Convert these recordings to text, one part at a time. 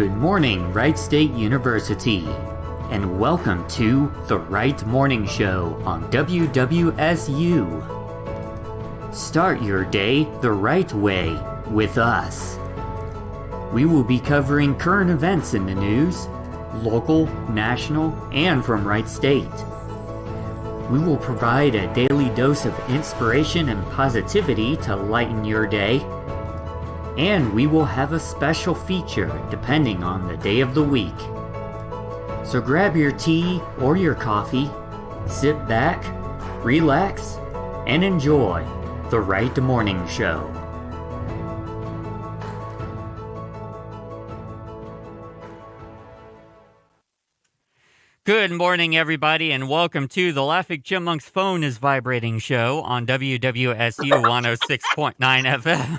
Good morning, Wright State University, and welcome to the Wright Morning Show on WWSU. Start your day the right way with us. We will be covering current events in the news, local, national, and from Wright State. We will provide a daily dose of inspiration and positivity to lighten your day. And we will have a special feature depending on the day of the week. So grab your tea or your coffee, sit back, relax, and enjoy the Wright Morning Show. Good morning, everybody, and welcome to the Laughing Chipmunk's Phone is Vibrating show on WWSU 106.9 FM.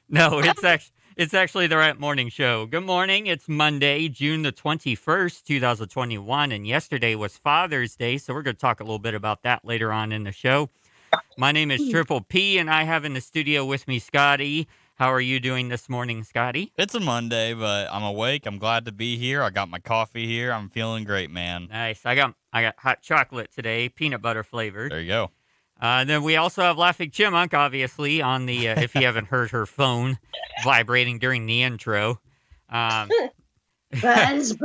No, it's actually the Right Morning Show. Good morning. It's Monday, June the 21st, 2021, and yesterday was Father's Day, so we're going to talk a little bit about that later on in the show. My name is Triple P, and I have in the studio with me Scotty. How are you doing this morning, Scotty? It's a Monday, but I'm awake. I'm glad to be here. I got my coffee here. I'm feeling great, man. Nice. I got hot chocolate today, peanut butter flavored. There you go. Then we also have Laughing Chipmunk, obviously, on the, if you haven't heard her phone vibrating during the intro. Buzz. The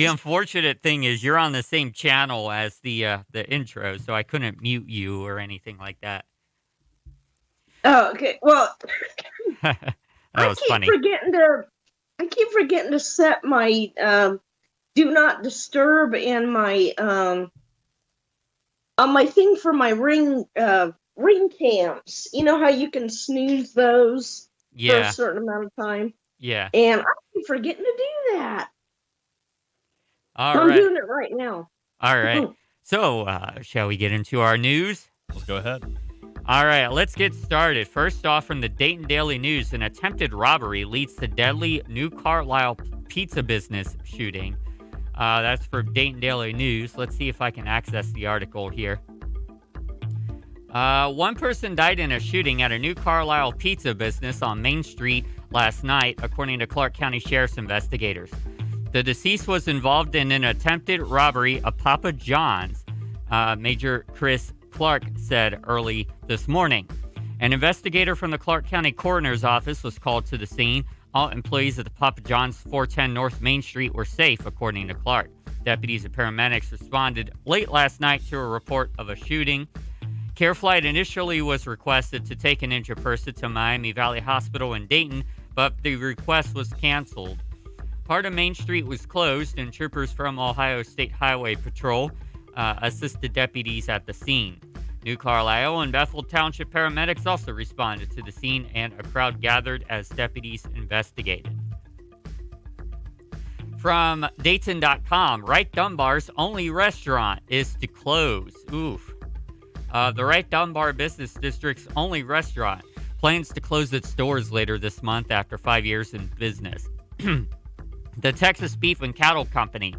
unfortunate thing is you're on the same channel as the intro, so I couldn't mute you or anything like that. Oh, okay. Well, That was funny. I keep forgetting to set my do not disturb and my on my thing for my ring cams. You know how you can snooze those for a certain amount of time? Yeah. And I keep forgetting to do that. I'm doing it right now. All right. So, shall we get into our news? Let's go ahead. All right, let's get started. First off, from the Dayton Daily News, an attempted robbery leads to deadly New Carlisle pizza business shooting. That's for Dayton Daily News. Let's see if I can access the article here. One person died in a shooting at a New Carlisle pizza business on Main Street last night, according to Clark County Sheriff's investigators. The deceased was involved in an attempted robbery of Papa John's, Major Chris Clark said early this morning. An investigator from the Clark County Coroner's Office was called to the scene. All employees at the Papa John's 410 North Main Street were safe, according to Clark. Deputies and paramedics responded late last night to a report of a shooting. Care flight initially was requested to take an injured person to Miami Valley Hospital in Dayton, but the request was canceled. Part of Main Street was closed, and troopers from Ohio State Highway Patrol assisted deputies at the scene. New Carlisle and Bethel Township paramedics also responded to the scene, and a crowd gathered as deputies investigated. From Dayton.com, Wright Dunbar's only restaurant is to close. Oof. The Wright Dunbar Business District's only restaurant plans to close its doors later this month after 5 years in business. The Texas Beef and Cattle Company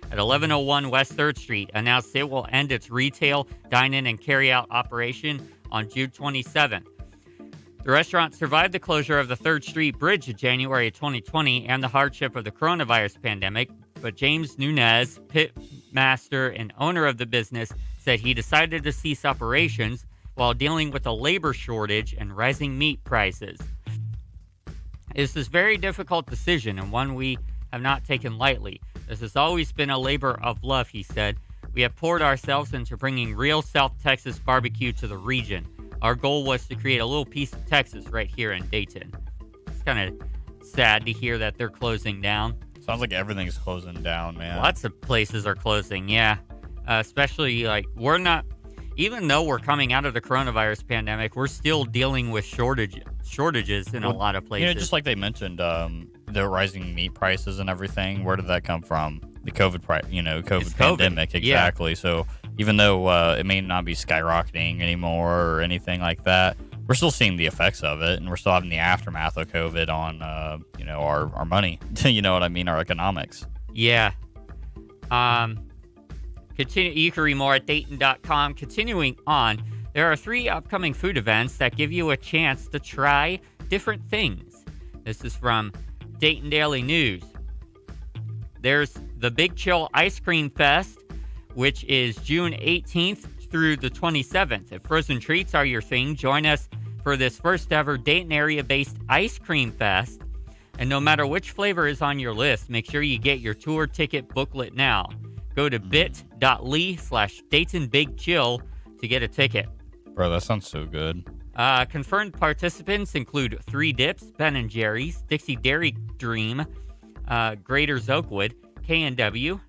at 1101 West 3rd Street announced it will end its retail, dine-in, and carry-out operation on June 27th. The restaurant survived the closure of the 3rd Street Bridge in January 2020 and the hardship of the coronavirus pandemic, but James Nunez, pitmaster and owner of the business, said he decided to cease operations while dealing with a labor shortage and rising meat prices. This is a very difficult decision and one we have not taken lightly. This has always been a labor of love, he said. We have poured ourselves into bringing real South Texas barbecue to the region. Our goal was to create a little piece of Texas right here in Dayton. It's kind of sad to hear that they're closing down. Sounds like everything's closing down, man. Lots of places are closing, yeah. Especially, like, we're not, even though we're coming out of the coronavirus pandemic, we're still dealing with shortages in a lot of places. You know, just like they mentioned, the rising meat prices and everything. Where did that come from? The COVID pandemic, exactly. Yeah. So even though it may not be skyrocketing anymore or anything like that, we're still seeing the effects of it, and we're still having the aftermath of COVID on our money. You know what I mean? Our economics. Yeah. You can read more at Dayton.com. Continuing on, There are 3 upcoming food events that give you a chance to try different things. This is from Dayton Daily News. There's the Big Chill Ice Cream Fest, which is June 18th through the 27th. If frozen treats are your thing, join us for this first ever Dayton area-based ice cream fest. And no matter which flavor is on your list, make sure you get your tour ticket booklet now. Go to bit.ly/DaytonBigChill to get a ticket. Bro, that sounds so good. Confirmed participants include 3 Dips, Ben & Jerry's, Dixie Dairy Dream, Grader's Oakwood, K&W,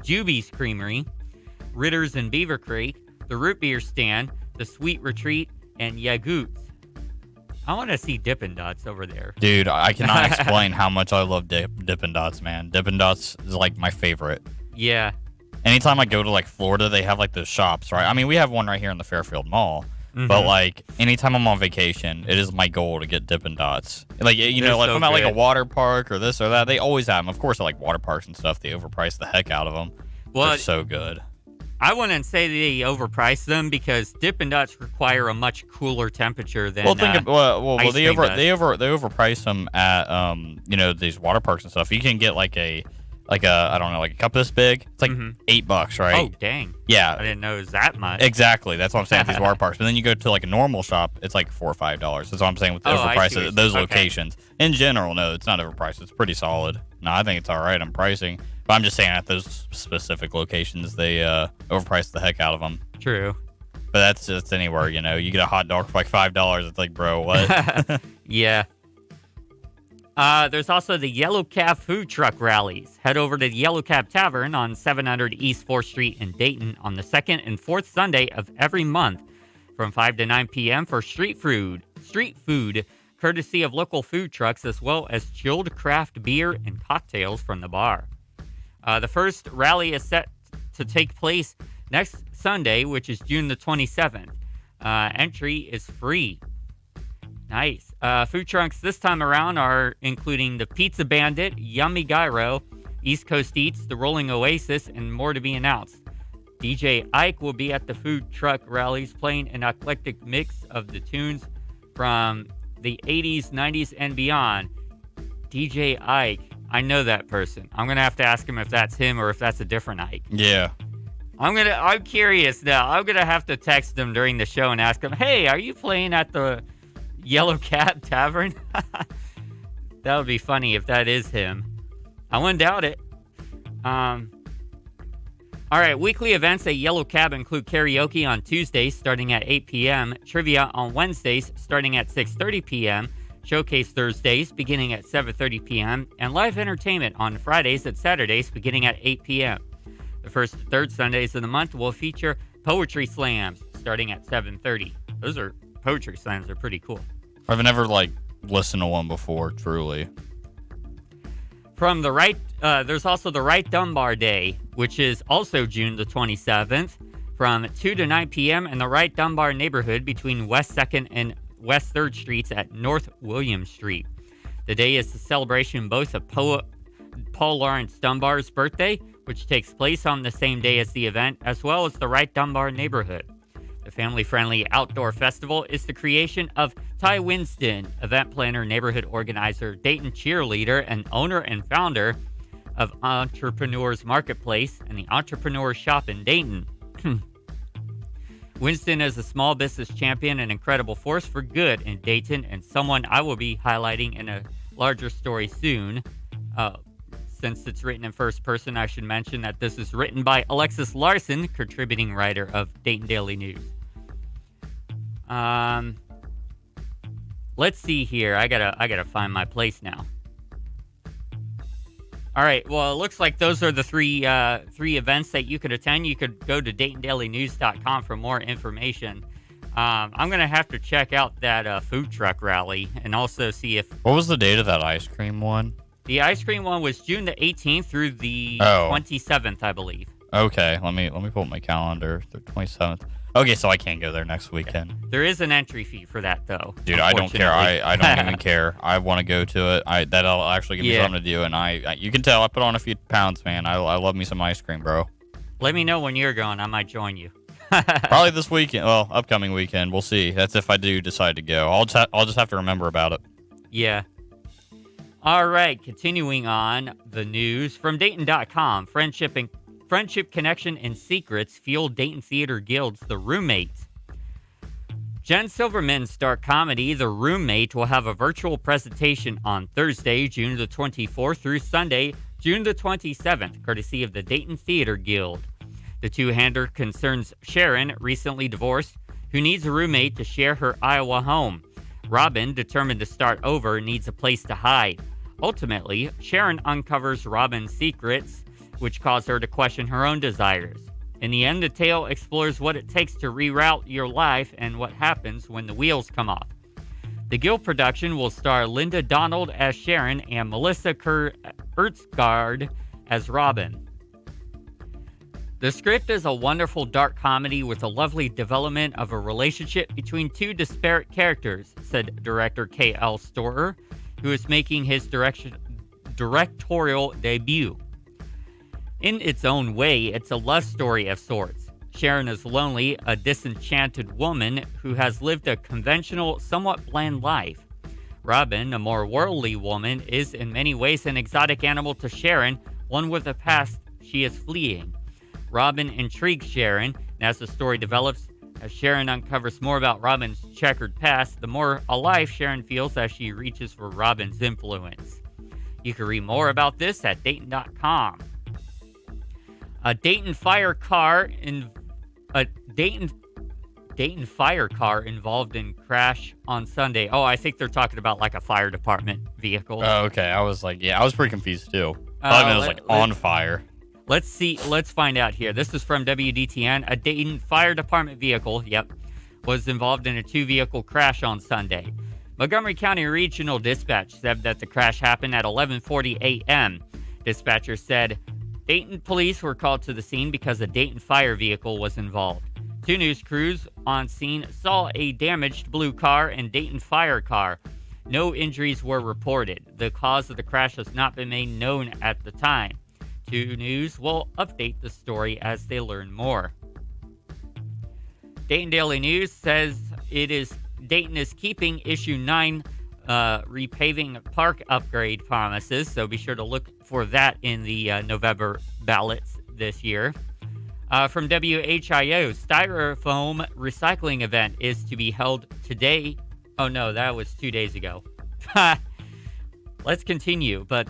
Juby's Creamery, Ritter's and Beaver Creek, the Root Beer Stand, the Sweet Retreat, and Yagoots. I want to see Dippin' Dots over there. Dude, I cannot explain how much I love Dippin' Dots, man. Dippin' Dots is like my favorite. Yeah. Anytime I go to like Florida, they have like those shops, right? I mean, we have one right here in the Fairfield Mall. Mm-hmm. But like anytime I'm on vacation, it is my goal to get Dippin' Dots. Like like so if I'm at like a water park or this or that, they always have them. Of course, I like water parks and stuff. They overprice the heck out of them. Well, they're so good. I wouldn't say they overprice them because Dippin' Dots require a much cooler temperature than they overprice them at these water parks and stuff. You can get like a I don't know, like a cup this big. It's like $8, right? Oh dang! Yeah, I didn't know it was that much. Exactly, that's what I'm saying at these water parks. But then you go to like a normal shop, it's like $4 or $5. That's what I'm saying with overpriced at those locations. In general, no, it's not overpriced. It's pretty solid. No, I think it's all right on pricing. But I'm just saying at those specific locations, they overprice the heck out of them. True. But that's just anywhere, you get a hot dog for like $5. It's like, bro, what? Yeah. There's also the Yellow Cab food truck rallies. Head over to the Yellow Cab Tavern on 700 East 4th Street in Dayton on the 2nd and 4th Sunday of every month from 5 to 9 p.m. for street food, courtesy of local food trucks, as well as chilled craft beer and cocktails from the bar. The first rally is set to take place next Sunday, which is June the 27th. Entry is free. Nice. Food trucks this time around are including the Pizza Bandit, Yummy Gyro, East Coast Eats, the Rolling Oasis, and more to be announced. DJ Ike will be at the food truck rallies playing an eclectic mix of the tunes from the 80s, 90s, and beyond. DJ Ike. I know that person. I'm going to have to ask him if that's him or if that's a different Ike. Yeah. I'm curious now. I'm going to have to text him during the show and ask him, hey, are you playing at the Yellow Cab Tavern? That would be funny if that is him. I wouldn't doubt it. All right, weekly events at Yellow Cab include karaoke on Tuesdays starting at 8 p.m., trivia on Wednesdays starting at 6:30 p.m., showcase Thursdays beginning at 7:30 p.m., and live entertainment on Fridays and Saturdays beginning at 8 p.m. The first and third Sundays of the month will feature poetry slams starting at 7:30. Poetry slams are pretty cool. I've never listened to one before, truly. From the Wright, there's also the Wright Dunbar Day, which is also June the 27th, from 2 to 9 p.m. in the Wright Dunbar neighborhood between West 2nd and West 3rd Streets at North William Street. The day is the celebration both of poet Paul Laurence Dunbar's birthday, which takes place on the same day as the event, as well as the Wright Dunbar neighborhood. The family-friendly outdoor festival is the creation of Ty Winston, event planner, neighborhood organizer, Dayton cheerleader, and owner and founder of Entrepreneurs Marketplace and the Entrepreneur Shop in Dayton. Winston is a small business champion and incredible force for good in Dayton, and someone I will be highlighting in a larger story soon. Since it's written in first person, I should mention that this is written by Alexis Larson, contributing writer of Dayton Daily News. Let's see here. I gotta find my place now. All right. Well, it looks like those are the three events that you could attend. You could go to DaytonDailyNews.com for more information. I'm gonna have to check out that food truck rally and also see if. What was the date of that ice cream one? The ice cream one was June the 18th through the 27th, I believe. Okay, let me pull up my calendar. The 27th. Okay, so I can't go there next weekend. There is an entry fee for that, though. Dude, I don't care. I don't even care. I want to go to it. That'll actually give me something to do, and you can tell I put on a few pounds, man. I love me some ice cream, bro. Let me know when you're going. I might join you. Probably this weekend. Well, upcoming weekend. We'll see. That's if I do decide to go. I'll just have to remember about it. Yeah. All right. Continuing on the news from Dayton.com. Friendship, connection, and secrets fuel Dayton Theater Guild's The Roommate. Jen Silverman's dark comedy, The Roommate, will have a virtual presentation on Thursday, June the 24th through Sunday, June the 27th, courtesy of the Dayton Theater Guild. The two-hander concerns Sharon, recently divorced, who needs a roommate to share her Iowa home. Robin, determined to start over, needs a place to hide. Ultimately, Sharon uncovers Robin's secrets, which cause her to question her own desires. In the end, the tale explores what it takes to reroute your life and what happens when the wheels come off. The Guild production will star Linda Donald as Sharon and Melissa Ertzgard as Robin. The script is a wonderful dark comedy with a lovely development of a relationship between two disparate characters, said director K.L. Storer, who is making his directorial debut. In its own way, it's a love story of sorts. Sharon is lonely, a disenchanted woman who has lived a conventional, somewhat bland life. Robin, a more worldly woman, is in many ways an exotic animal to Sharon, one with a past she is fleeing. Robin intrigues Sharon, and as the story develops, as Sharon uncovers more about Robin's checkered past, the more alive Sharon feels as she reaches for Robin's influence. You can read more about this at Dayton.com. A Dayton fire car involved in crash on Sunday. Oh, I think they're talking about like a fire department vehicle. Oh, okay. I was pretty confused too. I thought it was on fire. Let's find out here. This is from WDTN. A Dayton fire department vehicle, was involved in a two-vehicle crash on Sunday. Montgomery County Regional Dispatch said that the crash happened at 11:40 a.m. Dispatcher said Dayton police were called to the scene because a Dayton fire vehicle was involved. Two news crews on scene saw a damaged blue car and Dayton fire car. No injuries were reported. The cause of the crash has not been made known at the time. 2 News will update the story as they learn more. Dayton Daily News says Dayton is keeping issue 9 repaving park upgrade promises, so be sure to look for that in the November ballots this year. From WHIO, Styrofoam recycling event is to be held today. Oh no, that was 2 days ago. Let's continue, but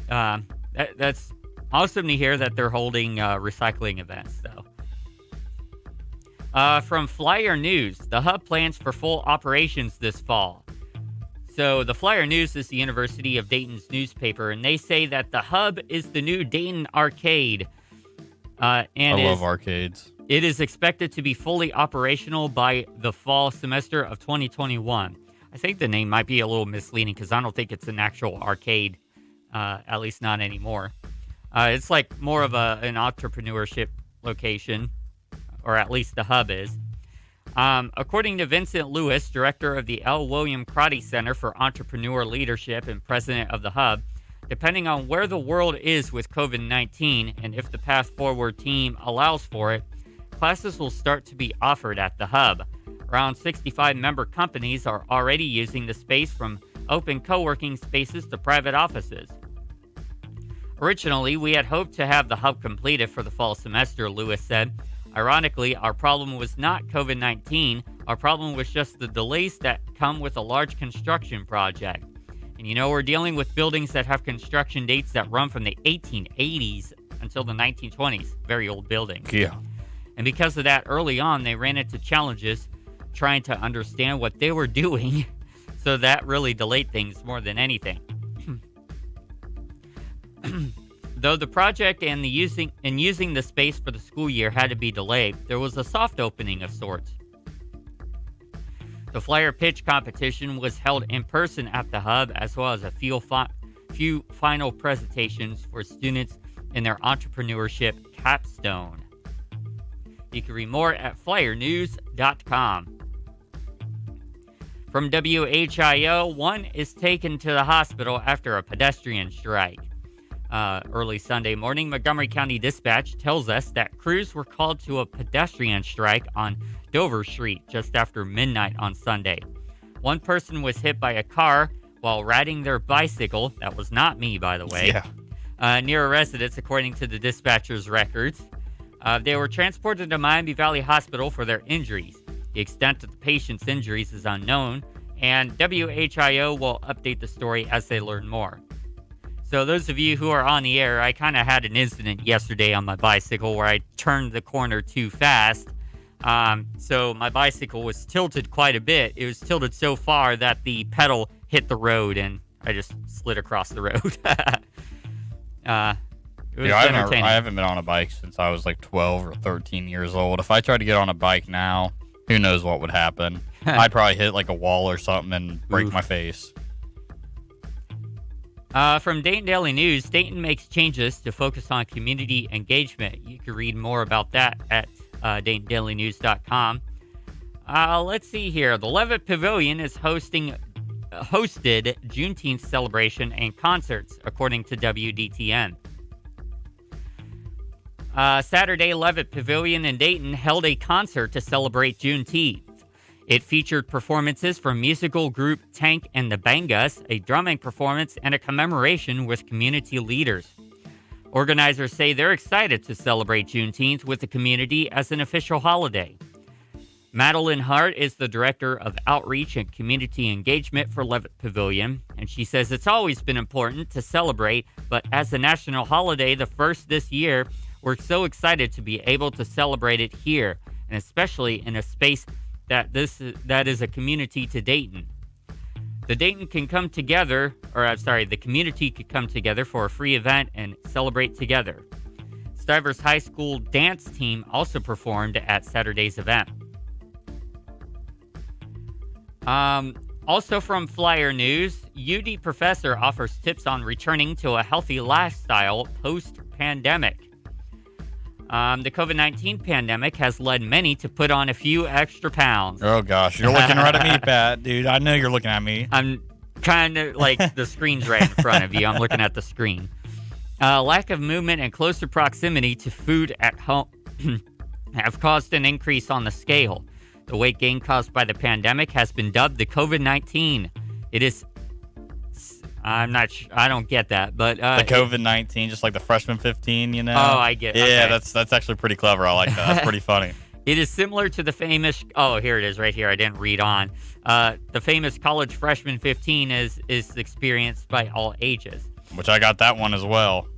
that's awesome to hear that they're holding recycling events, though. From Flyer News, the Hub plans for full operations this fall. So the Flyer News is the University of Dayton's newspaper, and they say that the Hub is the new Dayton arcade. I love arcades. It is expected to be fully operational by the fall semester of 2021. I think the name might be a little misleading because I don't think it's an actual arcade, at least not anymore. It's like more of an entrepreneurship location, or at least the Hub is. According to Vincent Lewis, director of the L. William Crotty Center for Entrepreneur Leadership and president of the Hub, depending on where the world is with COVID-19 and if the Path Forward team allows for it, classes will start to be offered at the Hub. Around 65 member companies are already using the space, from open co-working spaces to private offices. Originally, we had hoped to have the Hub completed for the fall semester, Lewis said. Ironically, our problem was not COVID-19. Our problem was just the delays that come with a large construction project. And we're dealing with buildings that have construction dates that run from the 1880s until the 1920s. Very old buildings. Yeah. And because of that, early on, they ran into challenges trying to understand what they were doing. So that really delayed things more than anything. Though the project and using the space for the school year had to be delayed, there was a soft opening of sorts. The flyer pitch competition was held in person at the Hub, as well as a few final presentations for students in their entrepreneurship capstone. You can read more at flyernews.com. From WHIO, one is taken to the hospital after a pedestrian strike. early Sunday morning. Montgomery County Dispatch tells us that crews were called to a pedestrian strike on Dover Street just after midnight on Sunday. One person was hit by a car while riding their bicycle. That was not me, by the way. Near a residence, according to the dispatcher's records. They were transported to Miami Valley Hospital for their injuries. The extent of the patient's injuries is unknown, and WHIO will update the story as they learn more. So those of you who are on the air, I kind of had an incident yesterday on my bicycle where I turned the corner too fast. So my bicycle was tilted quite a bit. It was tilted so far that the pedal hit the road and I just slid across the road. I haven't been on a bike since I was like 12 or 13 years old. If I tried to get on a bike now, who knows what would happen. I'd probably hit like a wall or something and break my face. From Dayton Daily News, Dayton makes changes to focus on community engagement. You can read more about that at DaytonDailyNews.com. Let's see here. The Levitt Pavilion is hosted Juneteenth celebration and concerts, according to WDTN. Saturday, Levitt Pavilion in Dayton held a concert to celebrate Juneteenth. It featured performances from musical group Tank and the Bangas, a drumming performance, and a commemoration with community leaders. Organizers say they're excited to celebrate Juneteenth with the community as an official holiday. Madeline Hart is the Director of Outreach and Community Engagement for Levitt Pavilion, and she says it's always been important to celebrate, but as a national holiday, the first this year, we're so excited to be able to celebrate it here, and especially in a space that is a community to Dayton. The community could come together for a free event and celebrate together. Stivers High School dance team also performed at Saturday's event. Also from Flyer News, UD professor offers tips on returning to a healthy lifestyle post-pandemic. The COVID-19 pandemic has led many to put on a few extra pounds. Oh, gosh. You're looking right at me, Pat. Dude, I know you're looking at me. I'm kind of like the screen's right in front of you. I'm looking at the screen. Lack of movement and closer proximity to food at home have caused an increase on the scale. The weight gain caused by the pandemic has been dubbed the COVID-19. It is... I'm not sure. I don't get that, but the COVID-19, just like the freshman 15, you know. Oh, I get. Yeah, okay. that's actually pretty clever. I like that. That's pretty funny. It is similar to the famous. Oh, here it is, right here. I didn't read on. The famous college freshman 15 is experienced by all ages. Which I got that one as well.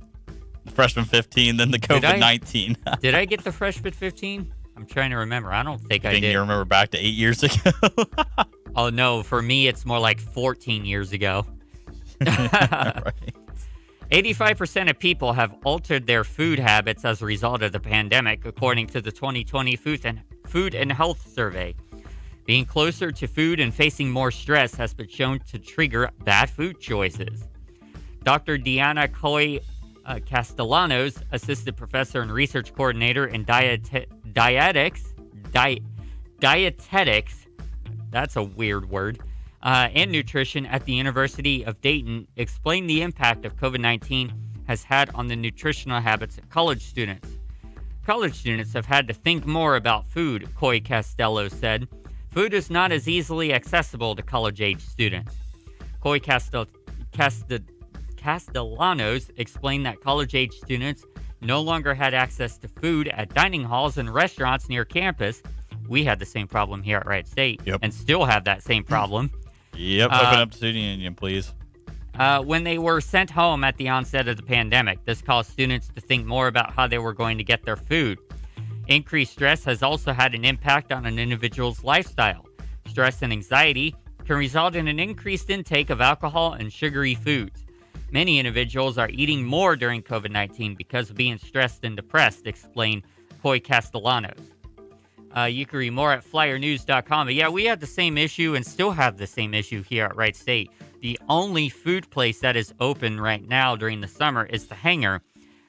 The freshman 15, then the COVID-19. Did I get the freshman 15? I'm trying to remember. I don't think I did. You remember back to 8 years ago? Oh no, for me it's more like 14 years ago. Right. 85% of people have altered their food habits as a result of the pandemic, according to the 2020 Food and Health Survey. Being closer to food and facing more stress has been shown to trigger bad food choices. Dr. Deanna Coy Castellanos, assistant professor and research coordinator in dietetics, that's a weird word, and nutrition at the University of Dayton, explained the impact of COVID-19 has had on the nutritional habits of college students. College students have had to think more about food, Coy Castello said. Food is not as easily accessible to college-age students. Coy Castellanos explained that college-age students no longer had access to food at dining halls and restaurants near campus. We had the same problem here at Wright State, and still have that same problem. Yep, open up the student union, please. When they were sent home at the onset of the pandemic, this caused students to think more about how they were going to get their food. Increased stress has also had an impact on an individual's lifestyle. Stress and anxiety can result in an increased intake of alcohol and sugary foods. Many individuals are eating more during COVID-19 because of being stressed and depressed, explained Coy Castellanos. You can read more at flyernews.com. But yeah, we had the same issue and still have the same issue here at Wright State. The only food place that is open right now during the summer is the Hangar,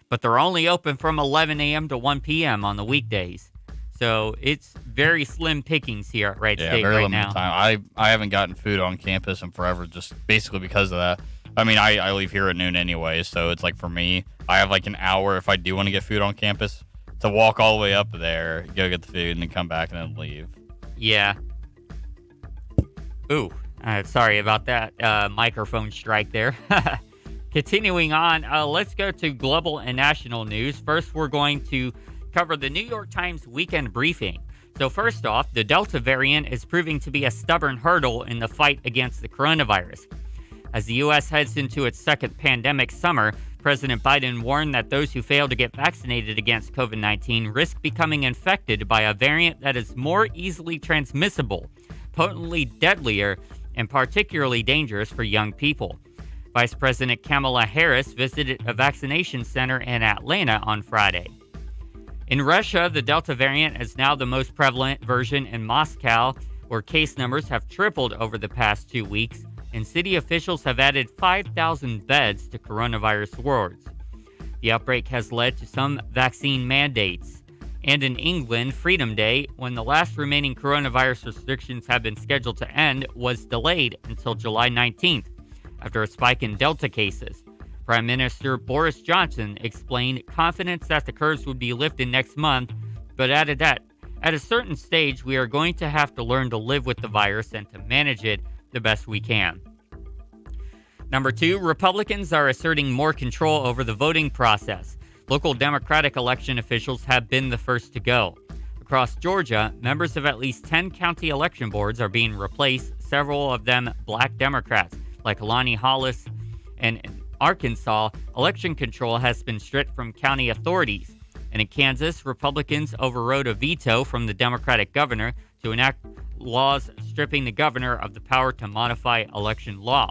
but they're only open from 11 a.m. to 1 p.m. on the weekdays. So it's very slim pickings here at Wright State very right limited now. Time. I haven't gotten food on campus in forever, just basically because of that. I mean, I leave here at noon anyway, so it's like for me, I have like an hour if I do want to get food on campus to walk all the way up there, go get the food, and then come back and then leave. Yeah. Ooh, sorry about that microphone strike there. Continuing on, let's go to global and national news. First, we're going to cover the New York Times weekend briefing. So first off, the Delta variant is proving to be a stubborn hurdle in the fight against the coronavirus. As the U.S. heads into its second pandemic summer, President Biden warned that those who fail to get vaccinated against COVID-19 risk becoming infected by a variant that is more easily transmissible, potently deadlier, and particularly dangerous for young people. Vice President Kamala Harris visited a vaccination center in Atlanta on Friday. In Russia, the Delta variant is now the most prevalent version in Moscow, where case numbers have tripled over the past 2 weeks, and city officials have added 5,000 beds to coronavirus wards. The outbreak has led to some vaccine mandates. And in England, Freedom Day, when the last remaining coronavirus restrictions have been scheduled to end, was delayed until July 19th, after a spike in Delta cases. Prime Minister Boris Johnson explained confidence that the curves would be lifted next month, but added that, at a certain stage, we are going to have to learn to live with the virus and to manage it the best we can. Number 2, Republicans are asserting more control over the voting process. Local Democratic election officials have been the first to go. Across Georgia, members of at least 10 county election boards are being replaced, several of them black Democrats, like Lonnie Hollis. And in Arkansas, election control has been stripped from county authorities. And in Kansas, Republicans overrode a veto from the Democratic governor to enact laws stripping the governor of the power to modify election law.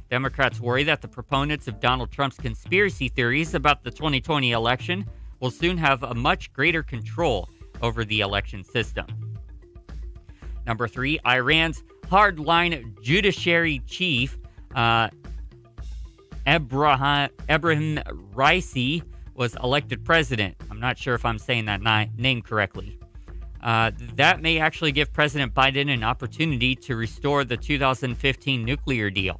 Democrats worry that the proponents of Donald Trump's conspiracy theories about the 2020 election will soon have a much greater control over the election system. Number 3, Iran's hardline judiciary chief, Ebrahim Raisi, was elected president. I'm not sure if I'm saying that name correctly. That may actually give President Biden an opportunity to restore the 2015 nuclear deal.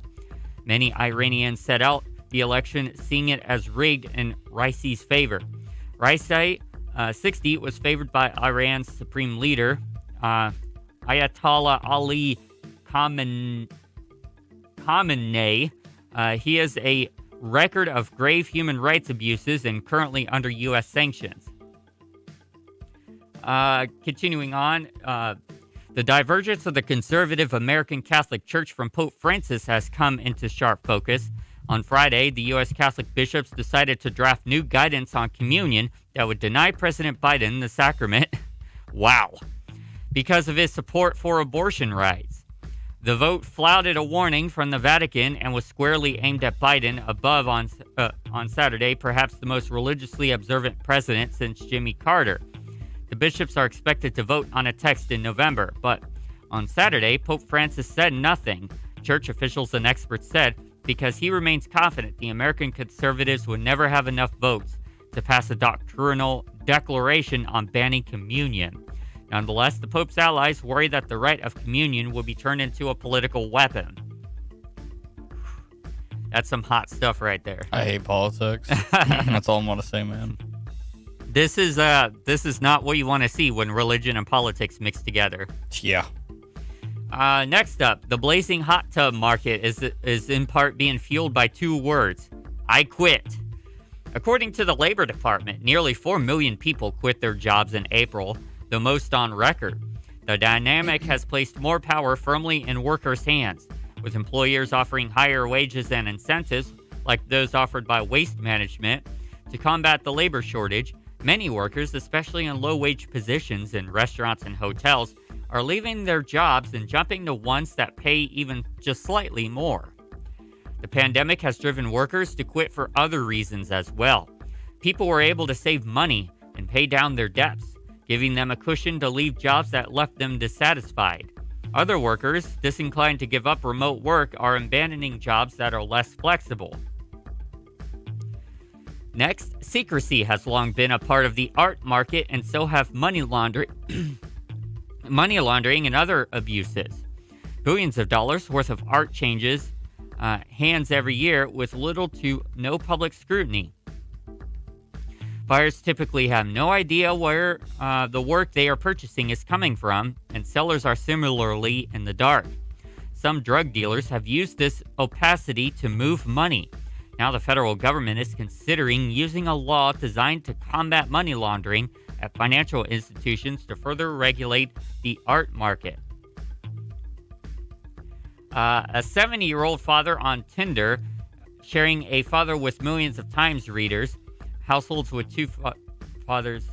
Many Iranians set out the election seeing it as rigged in Raisi's favor. Raisi, 60, was favored by Iran's supreme leader, Ayatollah Ali Khamenei. He has a record of grave human rights abuses and currently under U.S. sanctions. Continuing on, the divergence of the conservative American Catholic Church from Pope Francis has come into sharp focus. On Friday, the U.S. Catholic bishops decided to draft new guidance on communion that would deny President Biden the sacrament. Wow. Because of his support for abortion rights. The vote flouted a warning from the Vatican and was squarely aimed at Biden above on Saturday, perhaps the most religiously observant president since Jimmy Carter. The bishops are expected to vote on a text in November, but on Saturday, Pope Francis said nothing, church officials and experts said, because he remains confident the American conservatives would never have enough votes to pass a doctrinal declaration on banning communion. Nonetheless, the Pope's allies worry that the rite of communion will be turned into a political weapon. That's some hot stuff right there. I hate politics. That's all I want to say, man. This is not what you want to see when religion and politics mix together. Yeah. Next up, the blazing hot tub market is in part being fueled by 2 words: I quit. According to the Labor Department, nearly 4 million people quit their jobs in April, the most on record. The dynamic has placed more power firmly in workers' hands, with employers offering higher wages and incentives, like those offered by Waste Management, to combat the labor shortage. Many workers, especially in low-wage positions in restaurants and hotels, are leaving their jobs and jumping to ones that pay even just slightly more. The pandemic has driven workers to quit for other reasons as well. People were able to save money and pay down their debts, giving them a cushion to leave jobs that left them dissatisfied. Other workers, disinclined to give up remote work, are abandoning jobs that are less flexible. Next, secrecy has long been a part of the art market, and so have money laundering and other abuses. Billions of dollars worth of art changes hands every year with little to no public scrutiny. Buyers typically have no idea where the work they are purchasing is coming from, and sellers are similarly in the dark. Some drug dealers have used this opacity to move money. Now the federal government is considering using a law designed to combat money laundering at financial institutions to further regulate the art market. A 70-year-old father on Tinder sharing a father with millions of Times readers. Households with two fathers.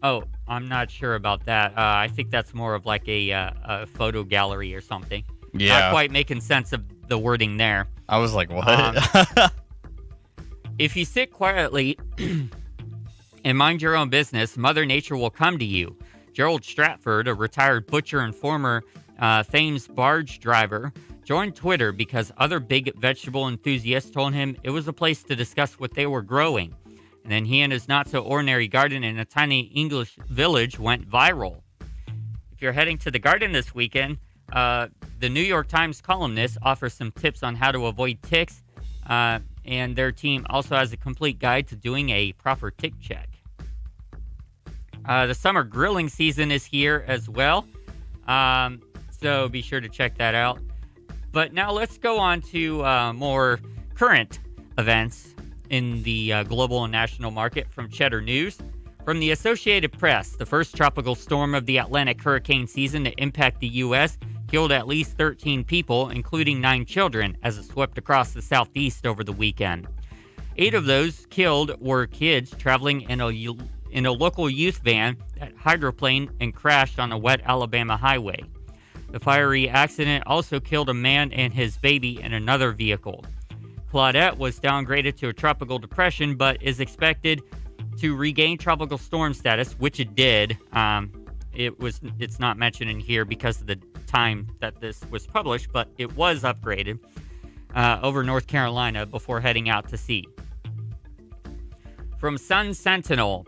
Oh, I'm not sure about that. I think that's more of like a photo gallery or something. Yeah. Not quite making sense of the wording there. I was like, what? If you sit quietly and mind your own business, Mother Nature will come to you. Gerald Stratford, a retired butcher and former Thames barge driver, joined Twitter because other big vegetable enthusiasts told him it was a place to discuss what they were growing. And then he and his not-so-ordinary garden in a tiny English village went viral. If you're heading to the garden this weekend, the New York Times columnist offers some tips on how to avoid ticks, and their team also has a complete guide to doing a proper tick check. The summer grilling season is here as well, so be sure to check that out. But now let's go on to more current events in the global and national market from Cheddar News. From the Associated Press, the first tropical storm of the Atlantic hurricane season to impact the U.S. killed at least 13 people, including 9 children, as it swept across the southeast over the weekend. 8 of those killed were kids traveling in a local youth van that hydroplaned and crashed on a wet Alabama highway. The fiery accident also killed a man and his baby in another vehicle. Claudette was downgraded to a tropical depression, but is expected to regain tropical storm status, which it did. It's not mentioned in here because of the time that this was published, but it was upgraded over North Carolina before heading out to sea. From Sun Sentinel,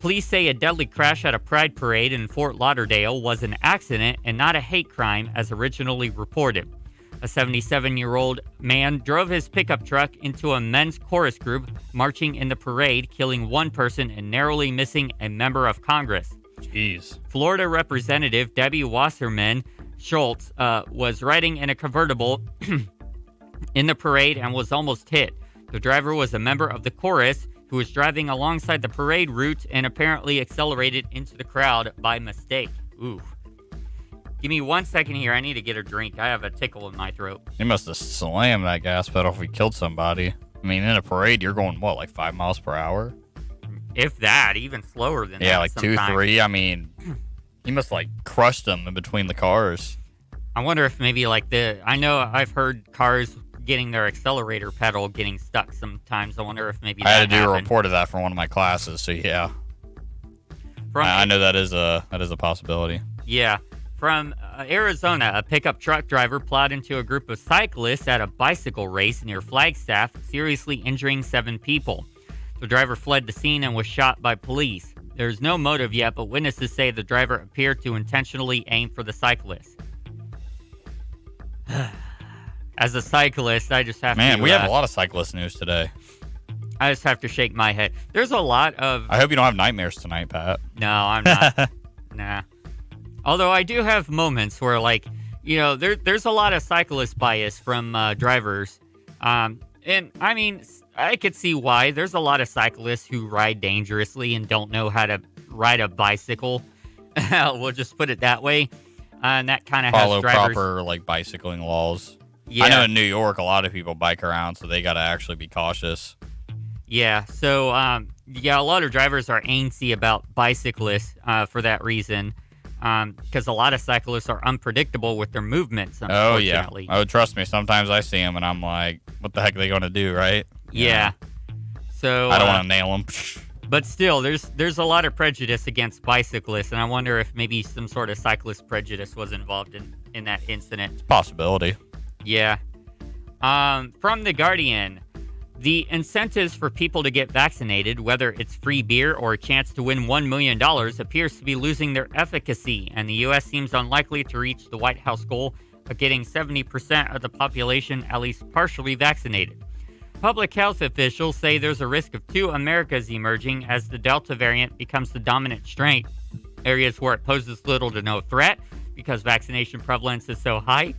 police say a deadly crash at a pride parade in Fort Lauderdale was an accident and not a hate crime as originally reported. A 77-year-old man drove his pickup truck into a men's chorus group marching in the parade, killing one person and narrowly missing a member of Congress. Jeez. Florida Representative Debbie Wasserman Schultz was riding in a convertible in the parade and was almost hit. The driver was a member of the chorus who was driving alongside the parade route and apparently accelerated into the crowd by mistake. Ooh. Give me 1 second here. I need to get a drink. I have a tickle in my throat. He must have slammed that gas pedal if he killed somebody. I mean, in a parade, you're going, what, like 5 miles per hour? If that, even slower than that. Yeah, like sometimes. 2, 3. I mean, he must like crushed them in between the cars. I wonder if maybe like I know I've heard cars getting their accelerator pedal getting stuck sometimes. I wonder if maybe I had to do happened. a report of that for one of my classes, so yeah. I know that is a possibility. Yeah. From Arizona, a pickup truck driver plowed into a group of cyclists at a bicycle race near Flagstaff, seriously injuring 7 people. The driver fled the scene and was shot by police. There's no motive yet, but witnesses say the driver appeared to intentionally aim for the cyclist. As a cyclist, I just have to... Man, we have a lot of cyclist news today. I just have to shake my head. There's a lot of... I hope you don't have nightmares tonight, Pat. No, I'm not. Nah. Although I do have moments where, like, you know, there's a lot of cyclist bias from drivers. And, I mean, I could see why. There's a lot of cyclists who ride dangerously and don't know how to ride a bicycle. We'll just put it that way. And that kind of has drivers... Follow proper, like, bicycling laws. Yeah. I know in New York, a lot of people bike around, so they got to actually be cautious. Yeah, so, a lot of drivers are antsy about bicyclists for that reason. Because a lot of cyclists are unpredictable with their movements, unfortunately. Oh, yeah. Oh, trust me. Sometimes I see them, and I'm like, what the heck are they going to do, right? Yeah. So I don't want to nail them. But still, there's a lot of prejudice against bicyclists, and I wonder if maybe some sort of cyclist prejudice was involved in that incident. It's a possibility. Yeah. From The Guardian, the incentives for people to get vaccinated, whether it's free beer or a chance to win $1 million, appears to be losing their efficacy, and the U.S. seems unlikely to reach the White House goal of getting 70% of the population at least partially vaccinated. Public health officials say there's a risk of two Americas emerging as the Delta variant becomes the dominant strain. Areas where it poses little to no threat because vaccination prevalence is so high,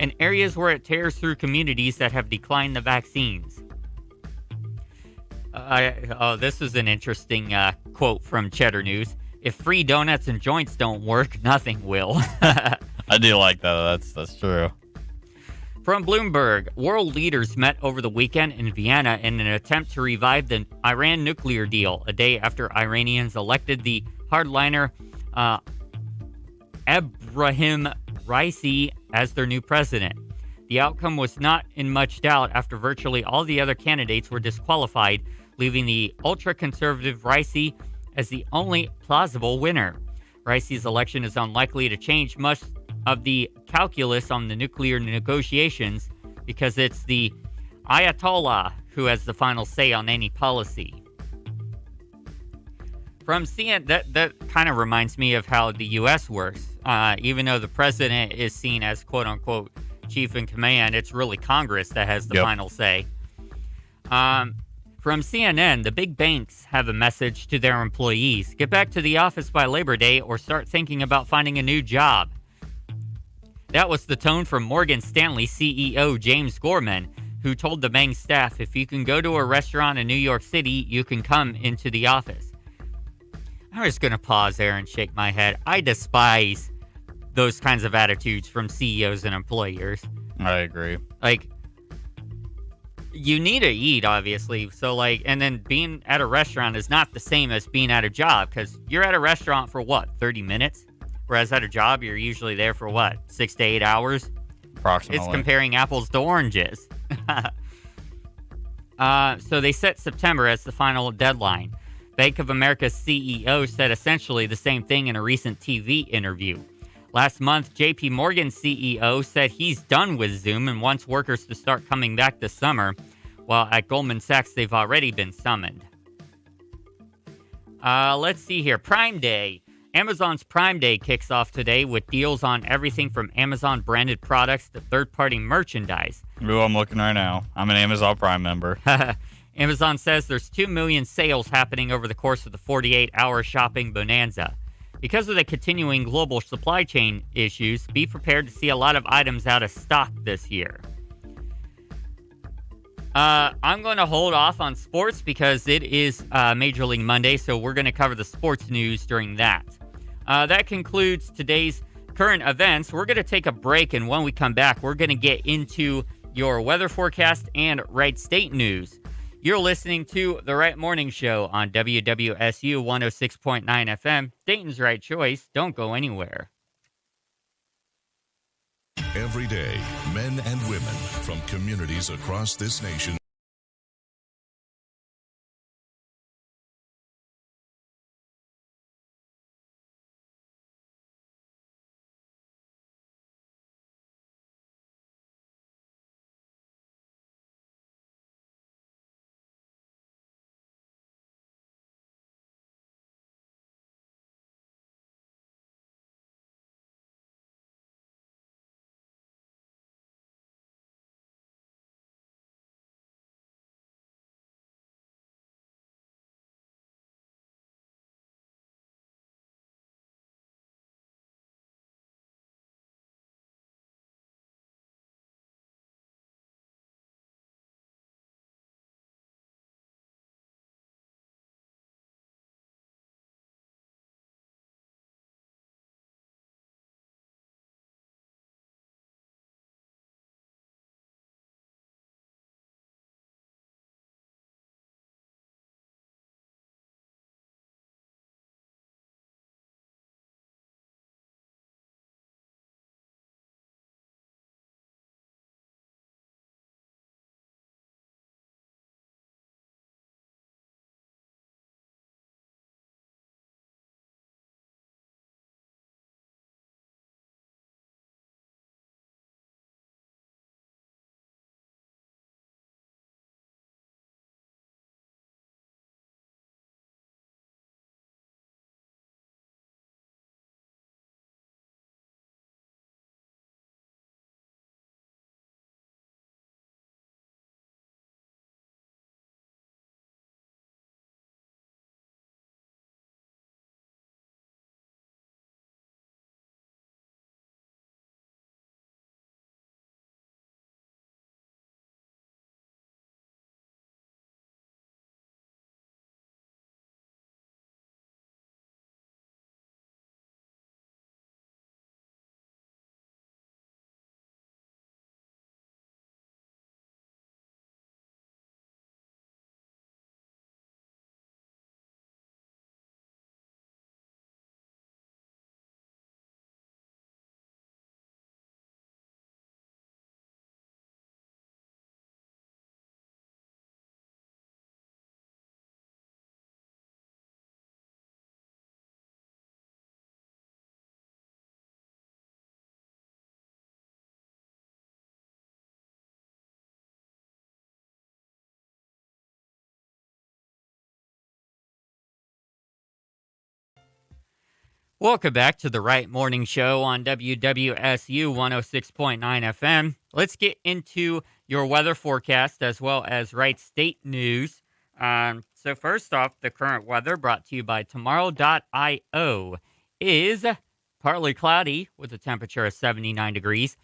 and areas where it tears through communities that have declined the vaccines. This is an interesting quote from Cheddar News. If free donuts and joints don't work, nothing will. I do like that. That's true. From Bloomberg, world leaders met over the weekend in Vienna in an attempt to revive the Iran nuclear deal, a day after Iranians elected the hardliner Ebrahim Raisi as their new president. The outcome was not in much doubt after virtually all the other candidates were disqualified, leaving the ultra-conservative Raisi as the only plausible winner. Raisi's election is unlikely to change much of the calculus on the nuclear negotiations because it's the Ayatollah who has the final say on any policy. From CNN, that kind of reminds me of how the U.S. works. Even though the president is seen as quote-unquote chief in command, it's really Congress that has the final say. From CNN, the big banks have a message to their employees. Get back to the office by Labor Day or start thinking about finding a new job. That was the tone from Morgan Stanley CEO James Gorman, who told the bank's staff, if you can go to a restaurant in New York City, you can come into the office. I'm just going to pause there and shake my head. I despise those kinds of attitudes from CEOs and employers. I agree. Like, you need to eat, obviously. So, like, and then being at a restaurant is not the same as being at a job, because you're at a restaurant for what, 30 minutes? Whereas at a job, you're usually there for what, 6 to 8 hours? Approximately. It's comparing apples to oranges. So they set September as the final deadline. Bank of America's CEO said essentially the same thing in a recent TV interview. Last month, JP Morgan's CEO said he's done with Zoom and wants workers to start coming back this summer, while at Goldman Sachs, they've already been summoned. Let's see here. Prime Day. Amazon's Prime Day kicks off today with deals on everything from Amazon-branded products to third-party merchandise. Ooh, I'm looking right now. I'm an Amazon Prime member. Amazon says there's 2 million sales happening over the course of the 48-hour shopping bonanza. Because of the continuing global supply chain issues, be prepared to see a lot of items out of stock this year. I'm going to hold off on sports because it is Major League Monday, so we're going to cover the sports news during that. That concludes today's current events. We're going to take a break, and when we come back, we're going to get into your weather forecast and Wright State news. You're listening to The Wright Morning Show on WWSU 106.9 FM, Dayton's right choice. Don't go anywhere. Every day, men and women from communities across this nation Welcome back to the Wright Morning Show on WWSU 106.9 FM. Let's get into your weather forecast as well as Wright State news. So first off, the current weather brought to you by Tomorrow.io is partly cloudy with a temperature of 79 degrees.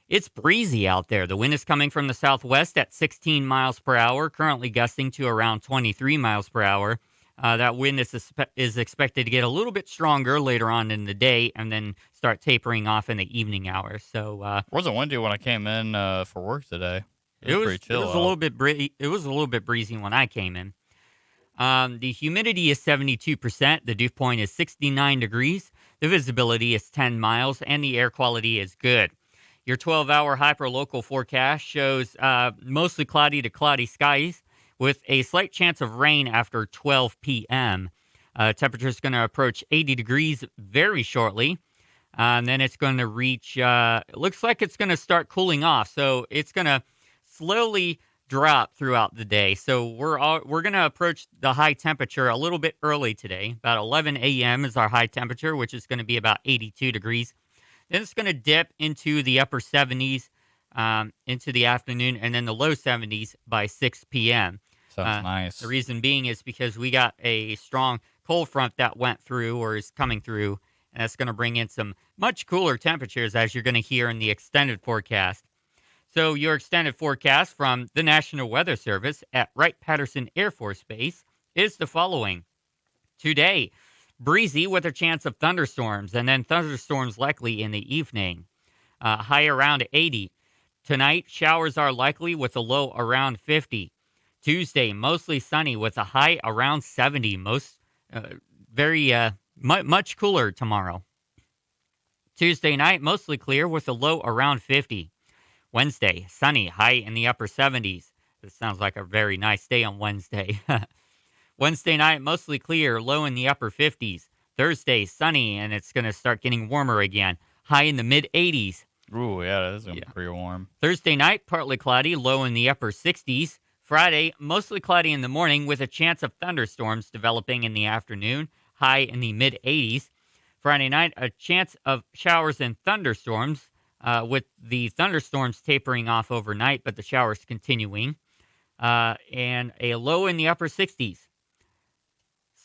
It's breezy out there. The wind is coming from the southwest at 16 miles per hour, currently gusting to around 23 miles per hour. That wind is expected to get a little bit stronger later on in the day and then start tapering off in the evening hours. So, wasn't windy when I came in for work today. It was pretty chill. It was a little bit it was a little bit breezy when I came in. The humidity is 72%. The dew point is 69 degrees. The visibility is 10 miles, and the air quality is good. Your 12-hour hyperlocal forecast shows mostly cloudy to cloudy skies, with a slight chance of rain after 12 p.m. Temperature is going to approach 80 degrees very shortly. And then it's going to reach, it looks like it's going to start cooling off. So it's going to slowly drop throughout the day. So we're going to approach the high temperature a little bit early today. About 11 a.m. is our high temperature, which is going to be about 82 degrees. Then it's going to dip into the upper 70s into the afternoon, and then the low 70s by 6 p.m. Sounds nice. The reason being is because we got a strong cold front that went through or is coming through, and that's going to bring in some much cooler temperatures, as you're going to hear in the extended forecast. So your extended forecast from the National Weather Service at Wright-Patterson Air Force Base is the following. Today, breezy with a chance of thunderstorms, and then thunderstorms likely in the evening. High around 80. Tonight, showers are likely with a low around 50. Tuesday, mostly sunny with a high around 70. Much cooler tomorrow. Tuesday night, mostly clear with a low around 50. Wednesday, sunny, high in the upper 70s. This sounds like a very nice day on Wednesday. Wednesday night, mostly clear, low in the upper 50s. Thursday, sunny, and it's going to start getting warmer again. High in the mid-80s. Ooh, yeah, that's going to be pretty warm. Thursday night, partly cloudy, low in the upper 60s. Friday, mostly cloudy in the morning with a chance of thunderstorms developing in the afternoon. High in the mid-80s. Friday night, a chance of showers and thunderstorms, with the thunderstorms tapering off overnight, but the showers continuing. And a low in the upper 60s.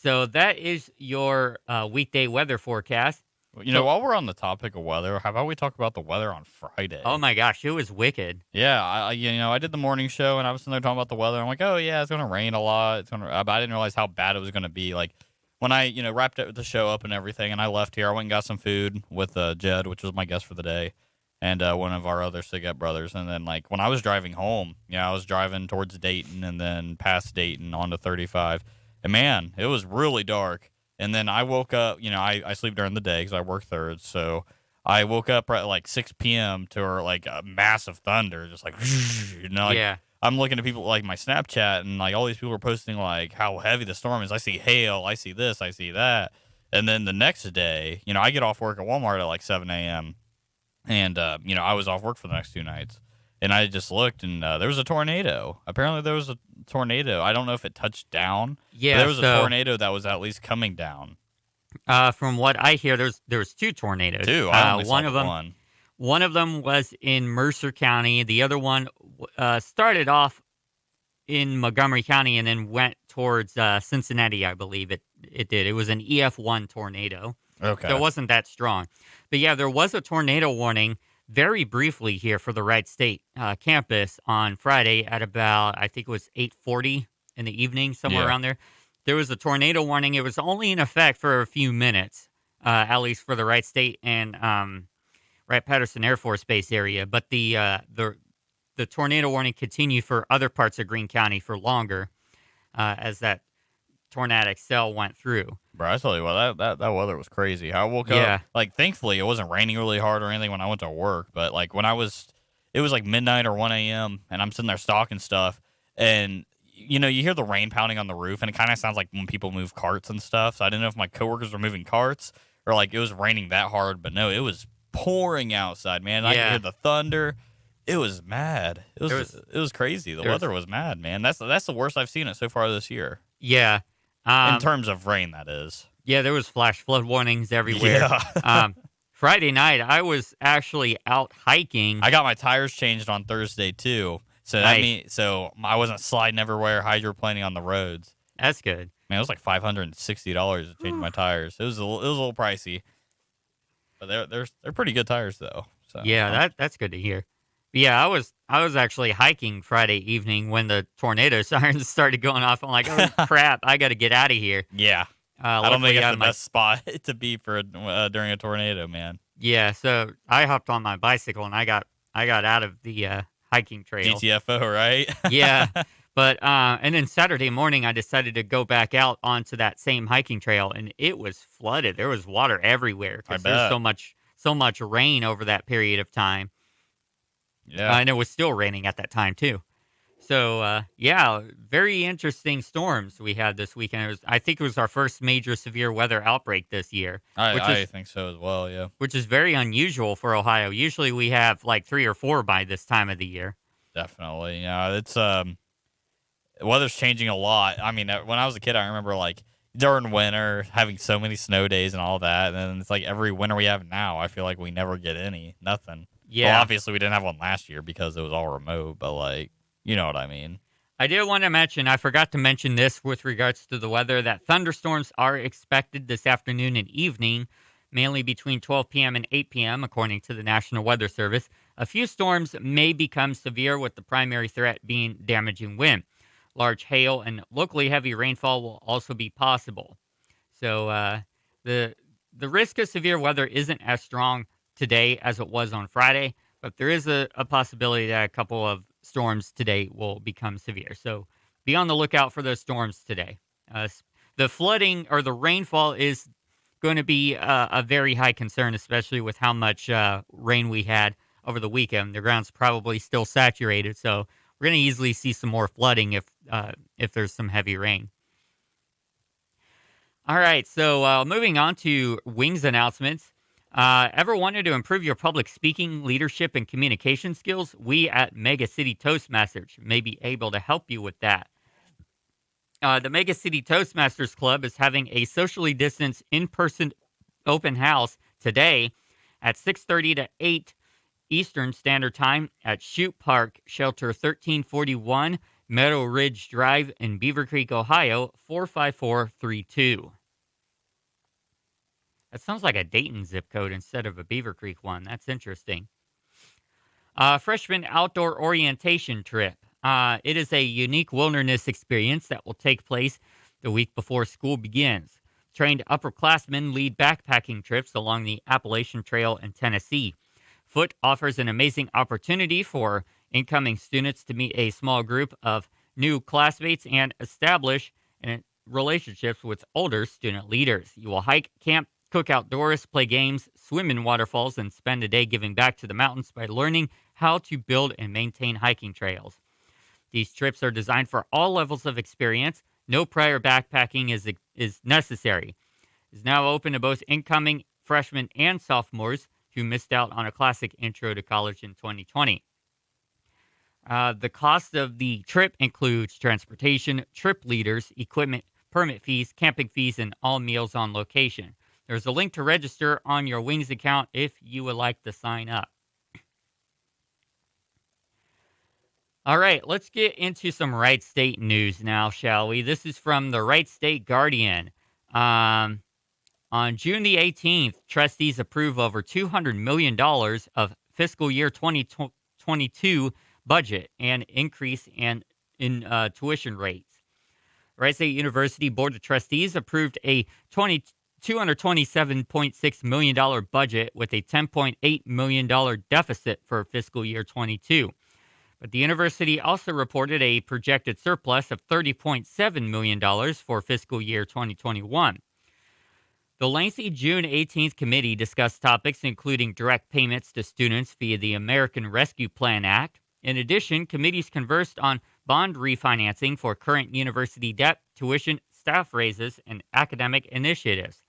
So that is your weekday weather forecast. You know, while we're on the topic of weather, how about we talk about the weather on Friday? Oh my gosh, it was wicked. Yeah, I did the morning show and I was sitting there talking about the weather. I'm like, oh yeah, it's gonna rain a lot. But I didn't realize how bad it was gonna be. Like when I wrapped the show up and everything, and I left here, I went and got some food with Jed, which was my guest for the day, and one of our other Sigette brothers. And then like when I was driving home, I was driving towards Dayton and then past Dayton onto 35, and man, it was really dark. And then I woke up, I sleep during the day because I work thirds. So I woke up at like 6 p.m. to like a massive thunder, just like, yeah. I'm looking at people like my Snapchat, and like all these people are posting like how heavy the storm is. I see hail, I see this, I see that. And then the next day, I get off work at Walmart at like 7 a.m. And, I was off work for the next 2 nights. And I just looked, and there was a tornado. Apparently there was a tornado. I don't know if it touched down. Yeah, but there was a tornado that was at least coming down. From what I hear, there was 2 tornadoes. 2. I only one saw of them. one. One of them was in Mercer County. The other one started off in Montgomery County and then went towards Cincinnati, I believe it did. It was an EF1 tornado. Okay. So it wasn't that strong. But yeah, there was a tornado warning very briefly here for the Wright State campus on Friday at about, I think it was 8:40 in the evening, somewhere around there. There was a tornado warning. It was only in effect for a few minutes, at least for the Wright State and Wright-Patterson Air Force Base area. But the tornado warning continued for other parts of Greene County for longer as that tornadic cell went through. Bro, I tell you what, that weather was crazy. I woke up, like, thankfully it wasn't raining really hard or anything when I went to work, but like when it was like midnight or 1 a.m. and I'm sitting there stocking stuff, and you hear the rain pounding on the roof, and it kind of sounds like when people move carts and stuff. So I didn't know if my coworkers were moving carts or like it was raining that hard, but no, it was pouring outside, man. I could hear the thunder. It was mad. It was crazy. The weather was mad, man. That's the worst I've seen it so far this year. Yeah. In terms of rain, that is. Yeah, there was flash flood warnings everywhere. Yeah. Friday night, I was actually out hiking. I got my tires changed on Thursday too. So that means I wasn't sliding everywhere, hydroplaning on the roads. That's good. Man, it was like $560 to change my tires. It was a little pricey, but they're pretty good tires though. So yeah, that's good to hear. But yeah, I was actually hiking Friday evening when the tornado sirens started going off. I'm like, oh crap, I got to get out of here. Yeah, I don't think it's the best spot to be for during a tornado, man. Yeah, so I hopped on my bicycle and I got out of the hiking trail. GTFO, right? Yeah. But and then Saturday morning, I decided to go back out onto that same hiking trail, and it was flooded. There was water everywhere because there's so much rain over that period of time. Yeah, and it was still raining at that time too. So yeah, very interesting storms we had this weekend. I think it was our first major severe weather outbreak this year. I think so as well. Yeah, which is very unusual for Ohio. Usually we have like 3 or 4 by this time of the year. Definitely. Yeah, it's the weather's changing a lot. I mean, when I was a kid, I remember like during winter having so many snow days and all that. And then it's like every winter we have now, I feel like we never get nothing. Yeah. Well, obviously we didn't have one last year because it was all remote, but like, you know what I mean? I did want to mention, I forgot to mention this with regards to the weather, that thunderstorms are expected this afternoon and evening, mainly between 12 p.m. and 8 p.m., according to the National Weather Service. A few storms may become severe, with the primary threat being damaging wind. Large hail and locally heavy rainfall will also be possible. So the risk of severe weather isn't as strong today as it was on Friday, but there is a possibility that a couple of storms today will become severe. So be on the lookout for those storms today. The flooding or the rainfall is going to be a very high concern, especially with how much rain we had over the weekend. The ground's probably still saturated, so we're going to easily see some more flooding if there's some heavy rain. All right, so moving on to Wings announcements. Ever wanted to improve your public speaking, leadership, and communication skills? We at Mega City Toastmasters may be able to help you with that. The Mega City Toastmasters Club is having a socially distanced in-person open house today at 6:30 to 8 Eastern Standard Time at Chute Park, Shelter 1341, Meadow Ridge Drive in Beaver Creek, Ohio, 45432. That sounds like a Dayton zip code instead of a Beaver Creek one. That's interesting. Freshman Outdoor Orientation Trip. It is a unique wilderness experience that will take place the week before school begins. Trained upperclassmen lead backpacking trips along the Appalachian Trail in Tennessee. Foot offers an amazing opportunity for incoming students to meet a small group of new classmates and establish relationships with older student leaders. You will hike, camp, cook outdoors, play games, swim in waterfalls, and spend a day giving back to the mountains by learning how to build and maintain hiking trails. These trips are designed for all levels of experience. No prior backpacking is necessary. It is now open to both incoming freshmen and sophomores who missed out on a classic intro to college in 2020. The cost of the trip includes transportation, trip leaders, equipment, permit fees, camping fees, and all meals on location. There's a link to register on your Wings account if you would like to sign up. All right, let's get into some Wright State news now, shall we? This is from the Wright State Guardian. On June the 18th, trustees approve over $200 million of fiscal year 2022 budget and increase in tuition rates. Wright State University Board of Trustees approved a $227.6 million budget with a $10.8 million deficit for fiscal year 22. But the university also reported a projected surplus of $30.7 million for fiscal year 2021. The lengthy June 18th committee discussed topics including direct payments to students via the American Rescue Plan Act. In addition, committees conversed on bond refinancing for current university debt, tuition, staff raises, and academic initiatives.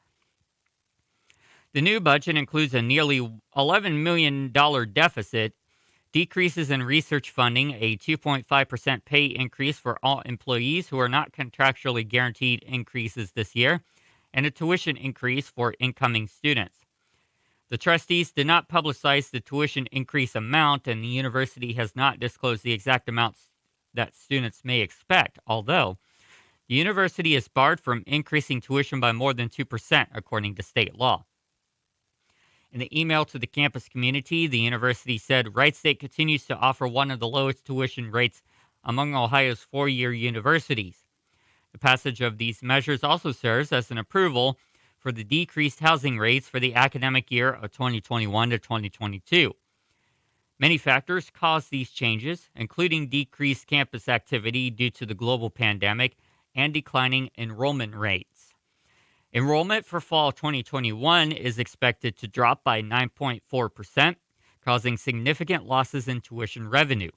The new budget includes a nearly $11 million deficit, decreases in research funding, a 2.5% pay increase for all employees who are not contractually guaranteed increases this year, and a tuition increase for incoming students. The trustees did not publicize the tuition increase amount, and the university has not disclosed the exact amounts that students may expect, although the university is barred from increasing tuition by more than 2%, according to state law. In the email to the campus community, the university said Wright State continues to offer one of the lowest tuition rates among Ohio's four-year universities. The passage of these measures also serves as an approval for the decreased housing rates for the academic year of 2021 to 2022. Many factors caused these changes, including decreased campus activity due to the global pandemic and declining enrollment rates. Enrollment for fall 2021 is expected to drop by 9.4%, causing significant losses in tuition revenue.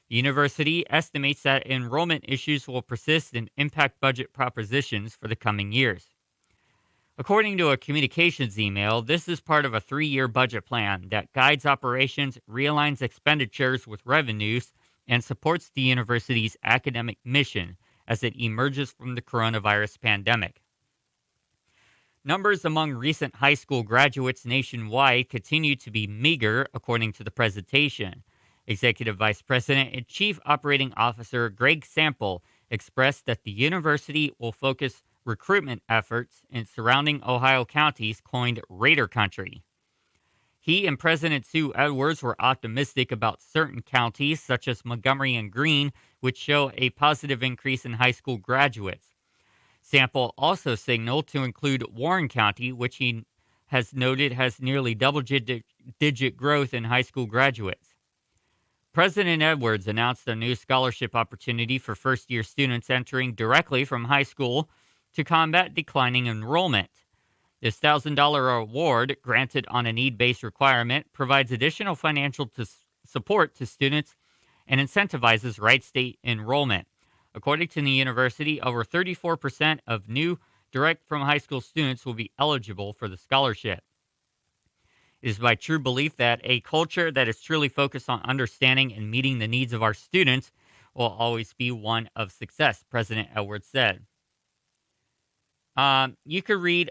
The university estimates that enrollment issues will persist and impact budget propositions for the coming years. According to a communications email, this is part of a 3-year budget plan that guides operations, realigns expenditures with revenues, and supports the university's academic mission as it emerges from the coronavirus pandemic. Numbers among recent high school graduates nationwide continue to be meager, according to the presentation. Executive Vice President and Chief Operating Officer Greg Sample expressed that the university will focus recruitment efforts in surrounding Ohio counties coined Raider Country. He and President Sue Edwards were optimistic about certain counties, such as Montgomery and Greene, which show a positive increase in high school graduates. Sample also signaled to include Warren County, which he has noted has nearly double-digit growth in high school graduates. President Edwards announced a new scholarship opportunity for first-year students entering directly from high school to combat declining enrollment. This $1,000 award, granted on a need-based requirement, provides additional financial support to students and incentivizes Wright State enrollment. According to the university, over 34% of new direct from high school students will be eligible for the scholarship. It is my true belief that a culture that is truly focused on understanding and meeting the needs of our students will always be one of success, President Edwards said. You could read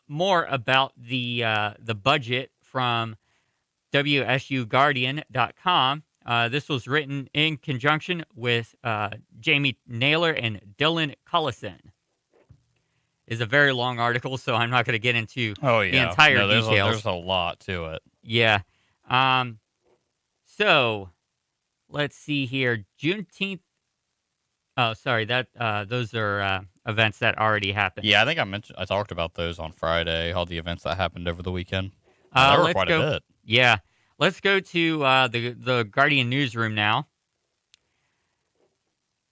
more about the budget from WSUGuardian.com. This was written in conjunction with Jamie Naylor and Dylan Collison. It's a very long article, so I'm not going to get into the entire details. There's a lot to it. Yeah. So let's see here. Juneteenth. Oh, sorry. Those are events that already happened. Yeah, I think I talked about those on Friday. All the events that happened over the weekend. There were quite a bit. Yeah. Let's go to the Guardian newsroom now.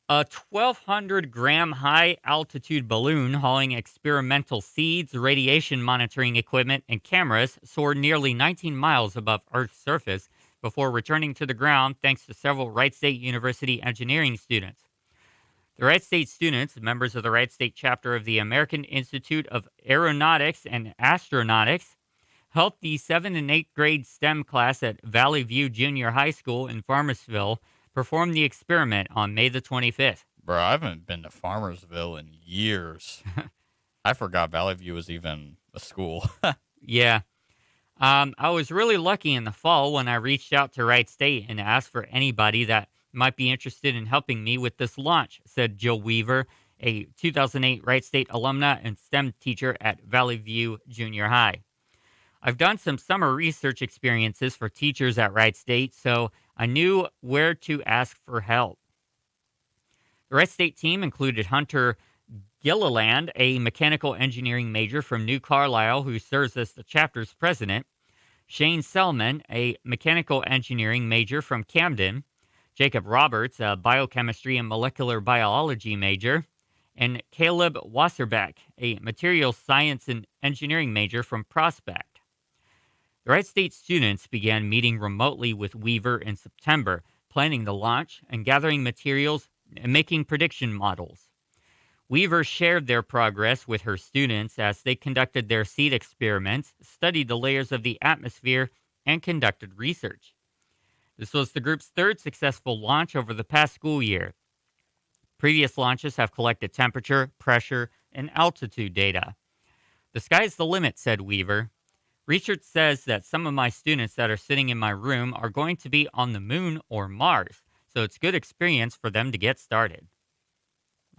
A 1,200-gram high-altitude balloon hauling experimental seeds, radiation monitoring equipment, and cameras soared nearly 19 miles above Earth's surface before returning to the ground thanks to several Wright State University engineering students. The Wright State students, members of the Wright State chapter of the American Institute of Aeronautics and Astronautics, helped the 7th and 8th grade STEM class at Valley View Junior High School in Farmersville perform the experiment on May the 25th. Bro, I haven't been to Farmersville in years. I forgot Valley View was even a school. Yeah. I was really lucky in the fall when I reached out to Wright State and asked for anybody that might be interested in helping me with this launch, said Jill Weaver, a 2008 Wright State alumna and STEM teacher at Valley View Junior High. I've done some summer research experiences for teachers at Wright State, so I knew where to ask for help. The Wright State team included Hunter Gilliland, a mechanical engineering major from New Carlisle who serves as the chapter's president, Shane Selman, a mechanical engineering major from Camden, Jacob Roberts, a biochemistry and molecular biology major, and Caleb Wasserbeck, a materials science and engineering major from Prospect. The Wright State students began meeting remotely with Weaver in September, planning the launch and gathering materials and making prediction models. Weaver shared their progress with her students as they conducted their seed experiments, studied the layers of the atmosphere, and conducted research. This was the group's third successful launch over the past school year. Previous launches have collected temperature, pressure, and altitude data. The sky's the limit, said Weaver. Research says that some of my students that are sitting in my room are going to be on the moon or Mars, so it's good experience for them to get started.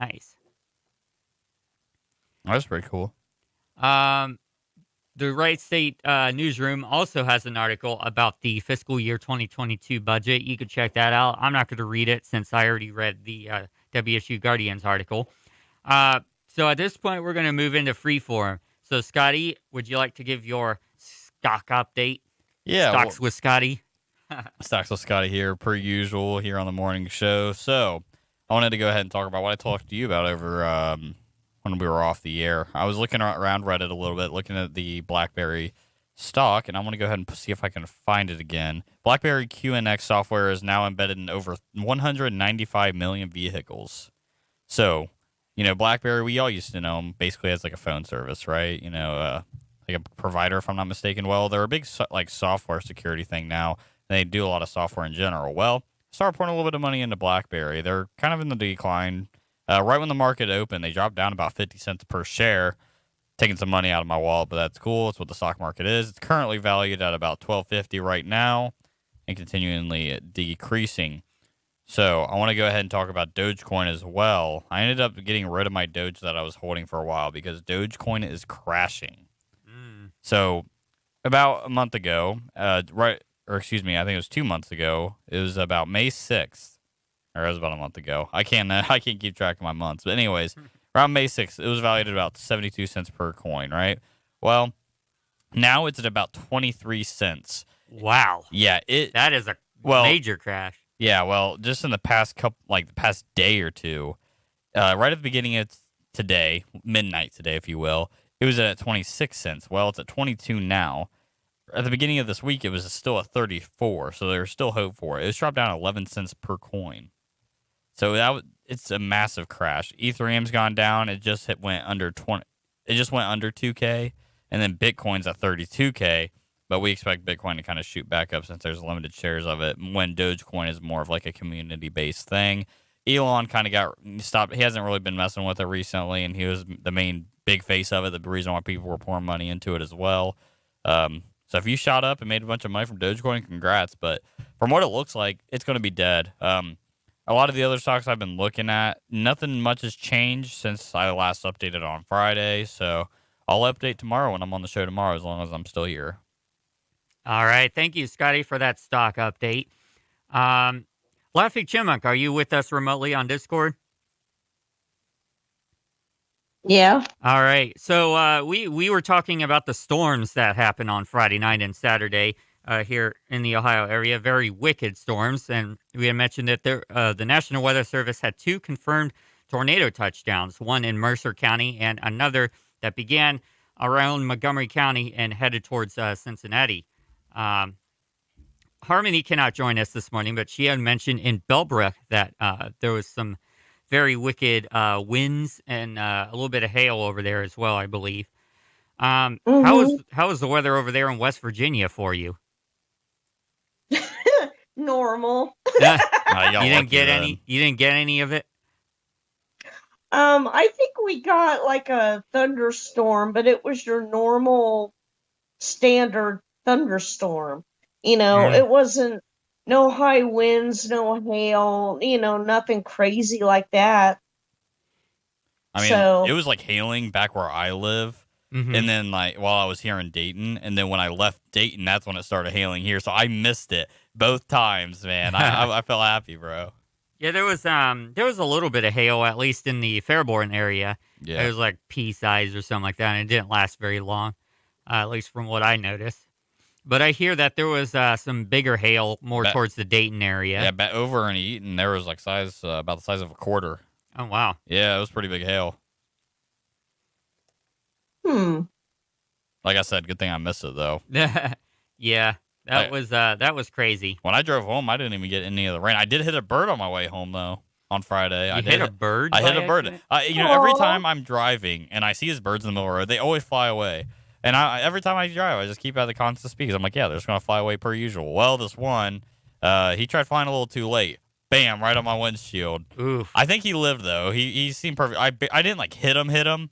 Nice. That's pretty cool. The Wright State Newsroom also has an article about the fiscal year 2022 budget. You could check that out. I'm not going to read it since I already read the WSU Guardian's article. So at this point, we're going to move into freeform. So, Scotty, would you like to give your stock update? Yeah. Stocks with Scotty. Stocks with Scotty here, per usual, here on the morning show. So, I wanted to go ahead and talk about what I talked to you about over when we were off the air. I was looking around Reddit a little bit, looking at the BlackBerry stock, and I want to go ahead and see if I can find it again. BlackBerry QNX software is now embedded in over 195 million vehicles. So, BlackBerry, we all used to know them basically as like a phone service, right? Like a provider, if I'm not mistaken. Well, they're a big software security thing now. They do a lot of software in general. Well, start pouring a little bit of money into BlackBerry. They're kind of in the decline. Right when the market opened, they dropped down about 50 cents per share, taking some money out of my wallet, but that's cool. It's what the stock market is. It's currently valued at about $12.50 right now and continually decreasing. So I want to go ahead and talk about Dogecoin as well. I ended up getting rid of my Doge that I was holding for a while because Dogecoin is crashing. So about a month ago, I think it was 2 months ago. It was about May 6th, or it was about a month ago. I can't keep track of my months. But anyways, around May 6th, it was valued at about 72 cents per coin, right? Well, now it's at about 23 cents. Wow. Yeah, that is a major crash. Yeah, well, just in the past the past day or two, right at the beginning of today, midnight today, if you will, it was at 26 cents. Well, it's at 22 now. At the beginning of this week, it was still at 34, so there's still hope for it. It's dropped down 11 cents per coin. So it's a massive crash. Ethereum's gone down. It just went under 20. It just went under 2K, and then Bitcoin's at 32K. But we expect Bitcoin to kind of shoot back up since there's limited shares of it. When Dogecoin is more of like a community-based thing, Elon kind of got stopped. He hasn't really been messing with it recently, and he was the main big face of it. The reason why people were pouring money into it as well. So if you shot up and made a bunch of money from Dogecoin, congrats. But from what it looks like, it's going to be dead. A lot of the other stocks I've been looking at, nothing much has changed since I last updated on Friday. So I'll update tomorrow when I'm on the show tomorrow, as long as I'm still here. All right. Thank you, Scotty, for that stock update. Laughing Chipmunk, are you with us remotely on Discord? Yeah. All right. So we were talking about the storms that happened on Friday night and Saturday here in the Ohio area. Very wicked storms. And we had mentioned that the National Weather Service had 2 confirmed tornado touchdowns, one in Mercer County and another that began around Montgomery County and headed towards Cincinnati. Harmony cannot join us this morning, but she had mentioned in Bellbrook that there was some very wicked winds and a little bit of hail over there as well, I believe. How is the weather over there in West Virginia for you? Normal. You didn't get any of it? I think we got like a thunderstorm, but it was your normal standard thunderstorm. It wasn't no high winds, no hail, nothing crazy like that. I mean, it was like hailing back where I live. Mm-hmm. And then while I was here in Dayton, and then when I left Dayton, that's when it started hailing here. So I missed it both times, man. I felt happy, bro. Yeah, there was a little bit of hail, at least in the Fairborn area. Yeah. It was like pea size or something like that, and it didn't last very long, at least from what I noticed. But I hear that there was some bigger hail more towards the Dayton area. Yeah, over in Eaton, there was like about the size of a quarter. Oh, wow. Yeah, it was pretty big hail. Like I said, good thing I missed it, though. Yeah, that was crazy. When I drove home, I didn't even get any of the rain. I did hit a bird on my way home, though, on Friday. I hit a bird? I hit a bird. Every time I'm driving and I see his birds in the middle of the road, they always fly away. And every time I drive, I just keep at the constant speed. I'm like, yeah, they're just going to fly away per usual. Well, this one, he tried flying a little too late. Bam, right on my windshield. Oof. I think he lived, though. He seemed perfect. I didn't, hit him.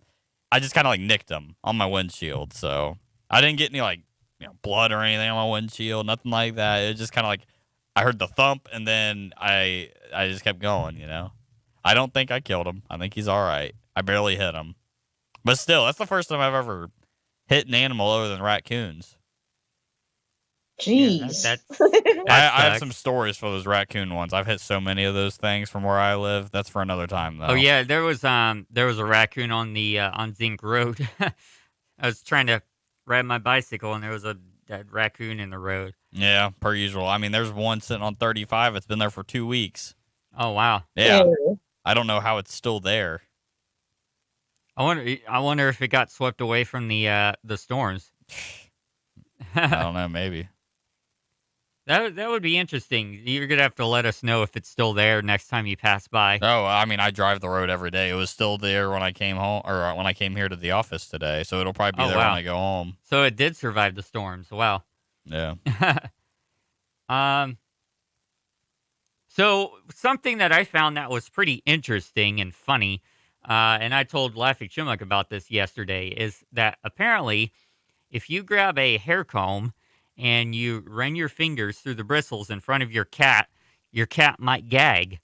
I just kind of like nicked him on my windshield. So I didn't get any like blood or anything on my windshield, nothing like that. It just kind of like I heard the thump, and then I just kept going. I don't think I killed him. I think he's all right. I barely hit him, but still, that's the first time I've ever hit an animal other than raccoons. Jeez. Yeah, I have some stories for those raccoon ones. I've hit so many of those things from where I live. That's for another time, though. Oh yeah, there was a raccoon on the on Zinc Road. I was trying to ride my bicycle, and there was a dead raccoon in the road. Yeah, per usual. I mean, there's one sitting on 35. It's been there for 2 weeks. Oh wow. Yeah, I don't know how it's still there. I wonder if it got swept away from the storms. I don't know. Maybe. That would be interesting. You're gonna have to let us know if it's still there next time you pass by. Oh, I mean, I drive the road every day. It was still there when I came home, or when I came here to the office today. So it'll probably be there when I go home. So it did survive the storms. Wow. Yeah. So something that I found that was pretty interesting and funny, and I told Laughing Chipmunk about this yesterday, is that apparently, if you grab a hair comb and you run your fingers through the bristles in front of your cat might gag.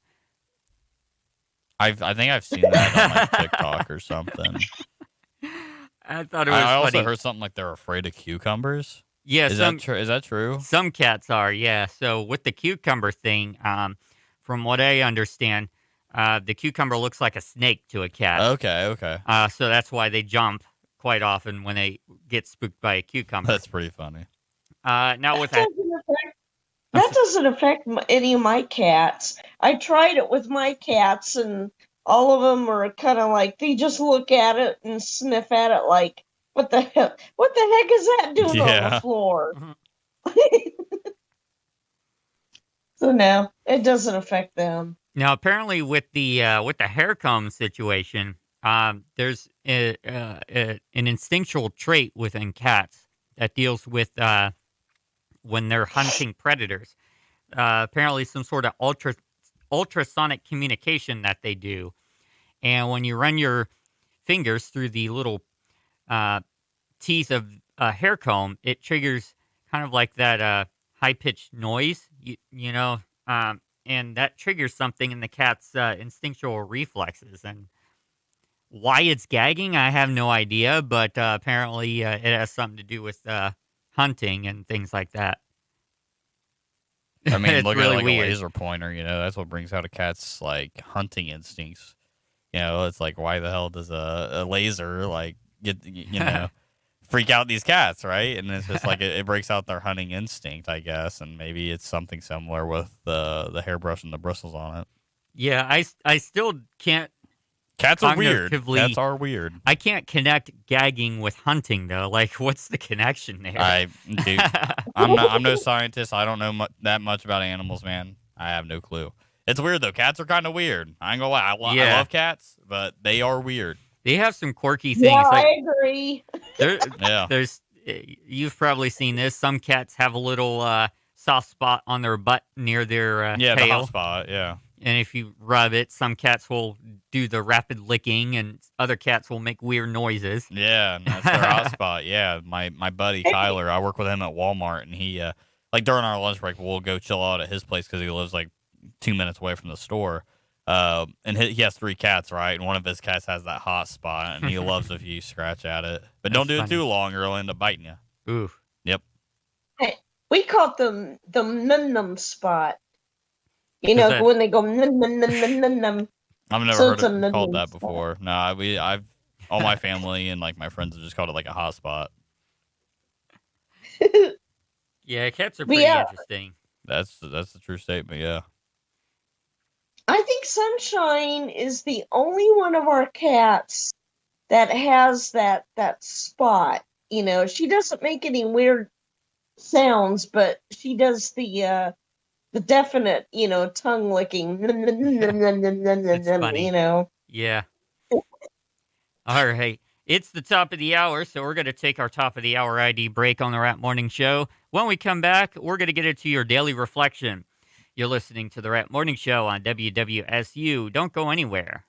I think I've seen that on like TikTok or something. I thought it was funny. I also heard something like they're afraid of cucumbers. Yeah, is that true? Some cats are, yeah. So with the cucumber thing, from what I understand, the cucumber looks like a snake to a cat. Okay. So that's why they jump quite often when they get spooked by a cucumber. That's pretty funny. Now with that doesn't affect any of my cats. I tried it with my cats, and all of them are kind of like, they just look at it and sniff at it like, what the heck? What the heck is that doing on the floor? So no, it doesn't affect them. Now apparently with the hair comb situation, there's an instinctual trait within cats that deals with when they're hunting predators. Apparently some sort of ultrasonic communication that they do. And when you run your fingers through the little teeth of a hair comb, it triggers kind of like that high-pitched noise, and that triggers something in the cat's instinctual reflexes. And why it's gagging, I have no idea, but apparently it has something to do with hunting and things like that. I mean, look really at like weird. A laser pointer, that's what brings out a cat's like hunting instincts. It's like, why the hell does a laser like get freak out these cats, right? And it's just like it breaks out their hunting instinct, I guess, and maybe it's something similar with the hairbrush and the bristles on it. Yeah, I still can't. Cats are weird. Cats are weird. I can't connect gagging with hunting though. Like, what's the connection there? Dude, I'm no scientist. I don't know that much about animals, man. I have no clue. It's weird though. Cats are kind of weird. I ain't gonna lie. I love cats, but they are weird. They have some quirky things. Yeah, like, I agree. There's you've probably seen this. Some cats have a little soft spot on their butt near their tail. The hot spot. Yeah. And if you rub it, some cats will do the rapid licking, and other cats will make weird noises. Yeah, that's their hot spot. Yeah, my buddy Tyler, I work with him at Walmart, and he like during our lunch break, we'll go chill out at his place because he lives like 2 minutes away from the store. And he has 3 cats, right? And one of his cats has that hot spot, and he loves if you scratch at it. But don't do it too long, or it'll end up biting you. Ooh. Yep. Hey, we call it the num spot. When they go num. I've never heard it called that before. No, I've all my family and like my friends have just called it like a hot spot. Yeah, cats are pretty interesting. That's a true statement. Yeah. I think Sunshine is the only one of our cats that has that spot. She doesn't make any weird sounds, but she does the definite, tongue licking. It's funny. Yeah. All right. It's the top of the hour, so we're going to take our top of the hour ID break on the Rat Morning Show. When we come back, we're going to get into your daily reflection. You're listening to the Rat Morning Show on WWSU. Don't go anywhere.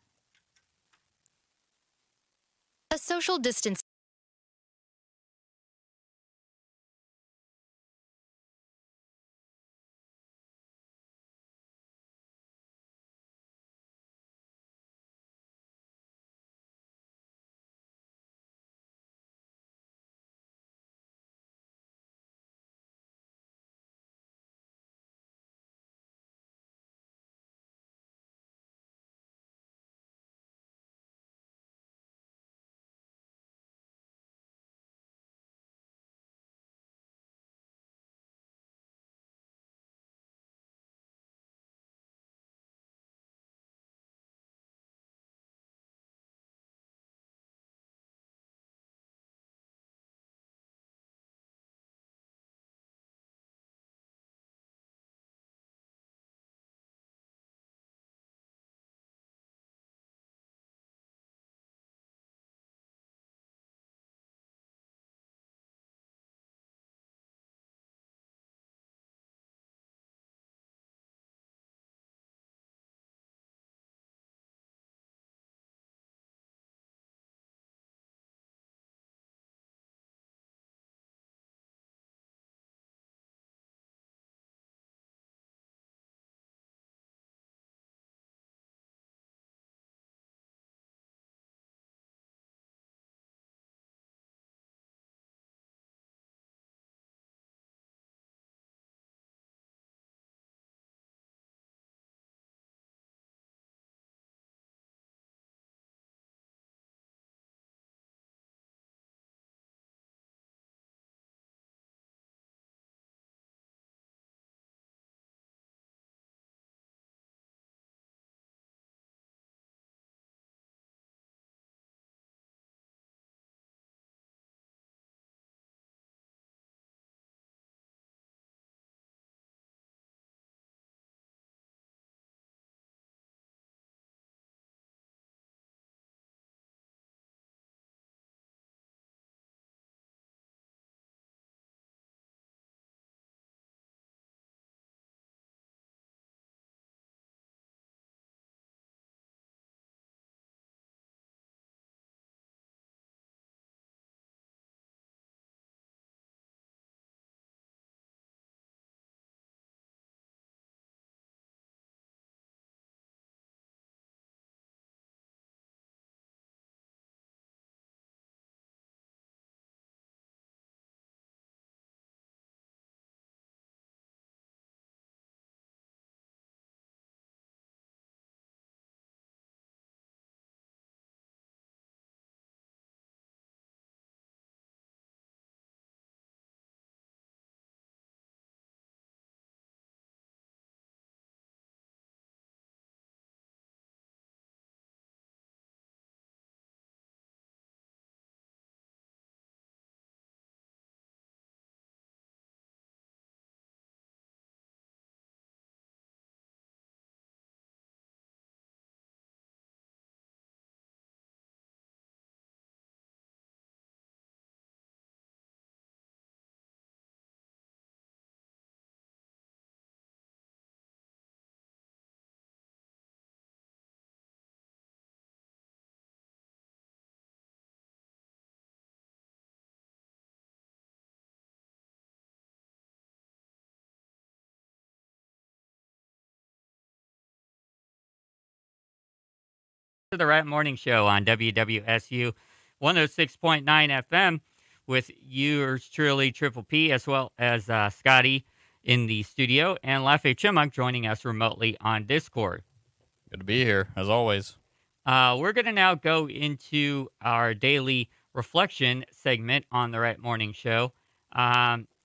A social distance. To the Right Morning Show on WWSU 106.9 FM with yours truly, Triple P, as well as Scotty in the studio, and Lafayette Chipmunk joining us remotely on Discord. Good to be here, as always. We're going to now go into our daily reflection segment on the Right Morning Show.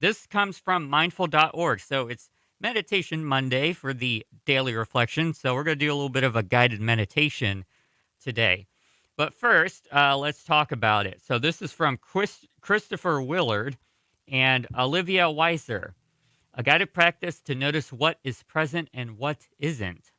This comes from mindful.org. So it's Meditation Monday for the daily reflection. So we're going to do a little bit of a guided meditation today. But first, let's talk about it. So this is from Christopher Willard and Olivia Weiser, a guided practice to notice what is present and what isn't.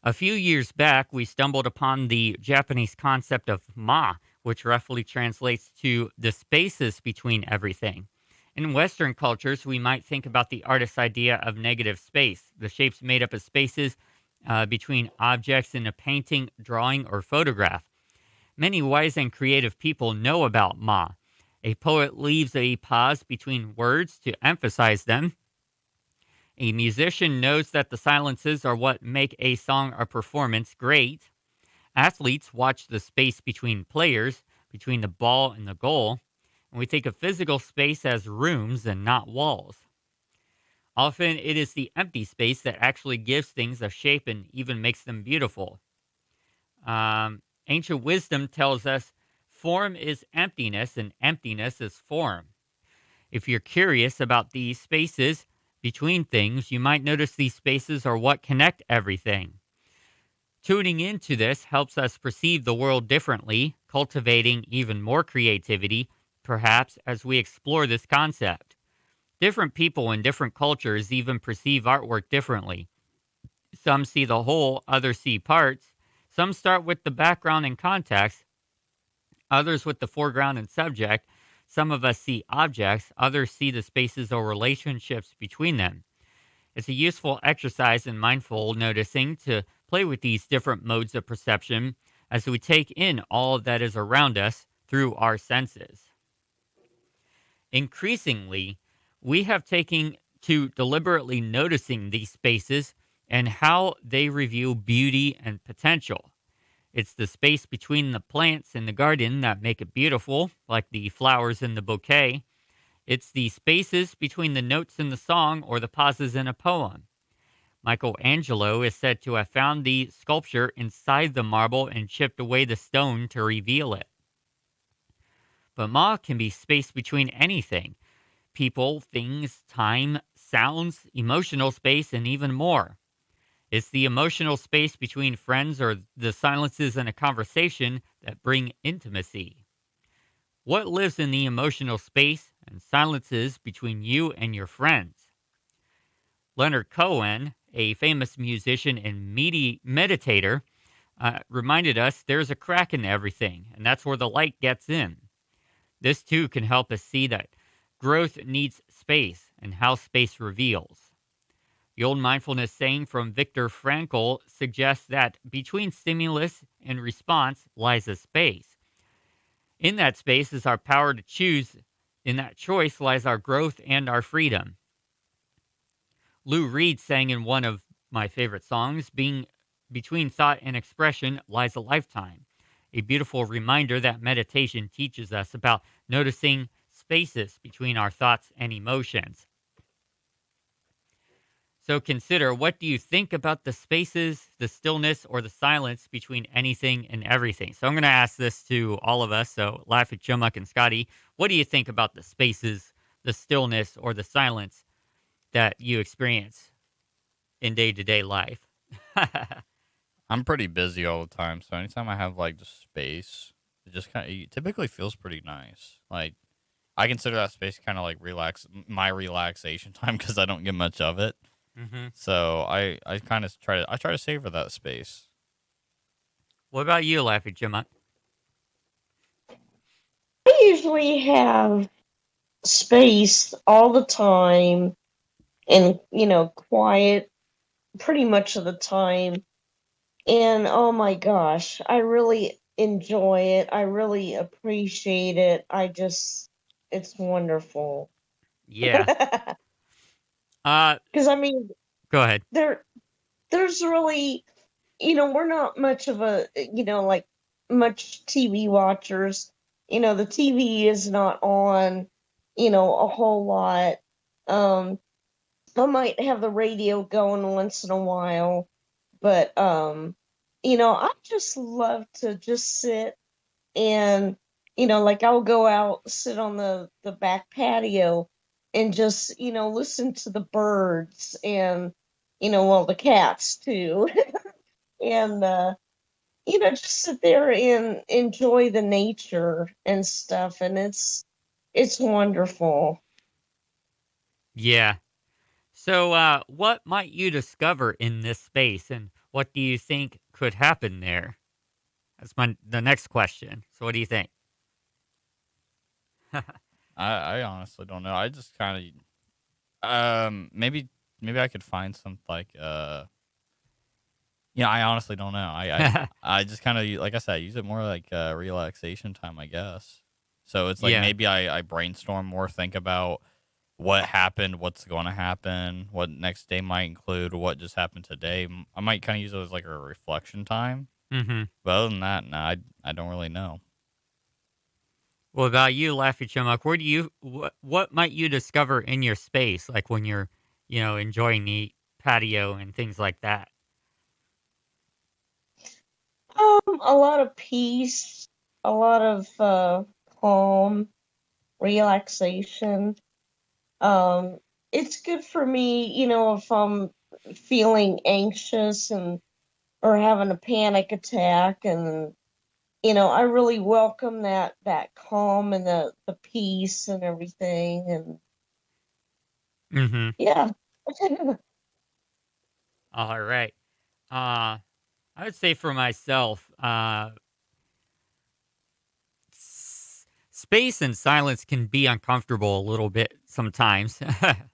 A few years back, we stumbled upon the Japanese concept of ma, which roughly translates to the spaces between everything. In Western cultures, we might think about the artist's idea of negative space, the shapes made up of spaces between objects in a painting, drawing, or photograph. Many wise and creative people know about Ma. A poet leaves a pause between words to emphasize them. A musician knows that the silences are what make a song or performance great. Athletes watch the space between players, between the ball and the goal. And we think of physical space as rooms and not walls. Often it is the empty space that actually gives things a shape and even makes them beautiful. Ancient wisdom tells us form is emptiness and emptiness is form. If you're curious about these spaces between things, you might notice these spaces are what connect everything. Tuning into this helps us perceive the world differently, cultivating even more creativity, perhaps, as we explore this concept. Different people in different cultures even perceive artwork differently. Some see the whole, others see parts. Some start with the background and context, others with the foreground and subject. Some of us see objects, others see the spaces or relationships between them. It's a useful exercise in mindful noticing to play with these different modes of perception as we take in all that is around us through our senses. Increasingly, we have taken to deliberately noticing these spaces and how they reveal beauty and potential. It's the space between the plants in the garden that make it beautiful, like the flowers in the bouquet. It's the spaces between the notes in the song or the pauses in a poem. Michelangelo is said to have found the sculpture inside the marble and chipped away the stone to reveal it. But Ma can be space between anything: people, things, time, sounds, emotional space, and even more. It's the emotional space between friends or the silences in a conversation that bring intimacy. What lives in the emotional space and silences between you and your friends? Leonard Cohen, a famous musician and meditator, reminded us there's a crack in everything, and that's where the light gets in. This too can help us see that growth needs space and how space reveals. The old mindfulness saying from Viktor Frankl suggests that between stimulus and response lies a space. In that space is our power to choose. In that choice lies our growth and our freedom. Lou Reed sang in one of my favorite songs, being between thought and expression lies a lifetime. A beautiful reminder that meditation teaches us about noticing spaces between our thoughts and emotions. So consider, what do you think about the spaces, the stillness, or the silence between anything and everything? So I'm going to ask this to all of us. So Laffy, Chumuk, and Scotty, what do you think about the spaces, the stillness, or the silence that you experience in day-to-day life? I'm pretty busy all the time, so anytime I have like just space, it just kind of it typically feels pretty nice. Like I consider that space kind of like my relaxation time because I don't get much of it. Mm-hmm. So I kind of try to savor that space. What about you, Laffy, Chumuk? I usually have space all the time and, quiet pretty much of the time. And oh my gosh, I really enjoy it. I really appreciate it. It's wonderful. Yeah. Because I mean, Go ahead. there's really, we're not much of a, like much TV watchers. The TV is not on, a whole lot. I might have the radio going once in a while, but I just love to just sit and like I'll go out, sit on the back patio and just, listen to the birds and well, the cats too. And just sit there and enjoy the nature and stuff, and it's wonderful. Yeah. So, what might you discover in this space, and what do you think could happen there? That's the next question. So, what do you think? I honestly don't know. I just kind of maybe I could find some like Yeah, I honestly don't know. I just kind of, like I said, I use it more like relaxation time, I guess. So it's like Yeah. maybe I brainstorm more, think about what happened, what's going to happen, what next day might include, what just happened today. I might kind of use it as like a reflection time. Mm-hmm. But other than that, no, I don't really know. What about you, Laffy Chummuck? What might you discover in your space, like when you're, enjoying the patio and things like that? A lot of peace, a lot of calm, relaxation. Um, it's good for me, if I'm feeling anxious and or having a panic attack, and I really welcome that calm and the peace and everything, and Mm-hmm. yeah. All right. Uh, I would say for myself, space and silence can be uncomfortable a little bit sometimes.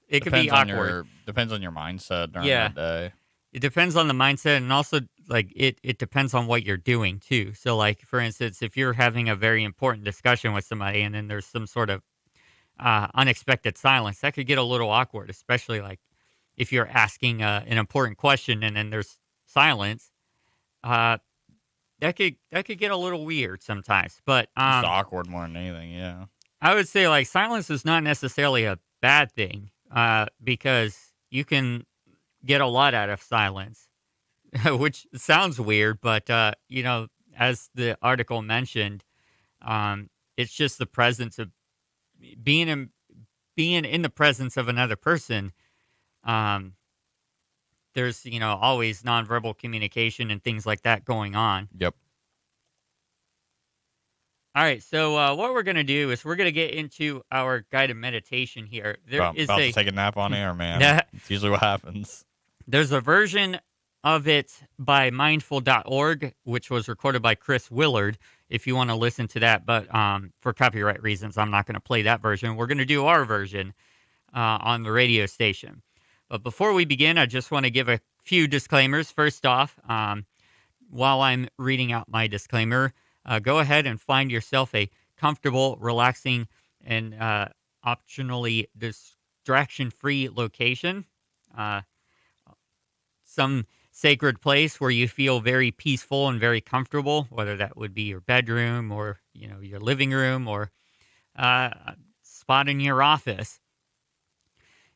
It can be awkward. Depends on your mindset during Yeah. that day. It depends on the mindset, and also like it depends on what you're doing too. So like for instance, if you're having a very important discussion with somebody and then there's some sort of unexpected silence, that could get a little awkward, especially like if you're asking an important question and then there's silence. Uh, that could get a little weird sometimes. But Just awkward more than anything, yeah. I would say like silence is not necessarily a bad thing because you can get a lot out of silence. Which sounds weird, but as the article mentioned, it's just the presence of being in being in the presence of another person. Um, there's always nonverbal communication and things like that going on. Yep. All right, so what we're gonna do is we're gonna get into our guided meditation here. There is About to a take a nap on air, man. It's usually what happens. there's a version of it by mindful.org, which was recorded by Chris Willard, if you want to listen to that. But for copyright reasons, I'm not going to play that version. We're going to do our version on the radio station. But before we begin, I just want to give a few disclaimers. First off, while I'm reading out my disclaimer, go ahead and find yourself a comfortable, relaxing, and optionally distraction-free location. Some sacred place where you feel very peaceful and very comfortable, whether that would be your bedroom or your living room or a spot in your office.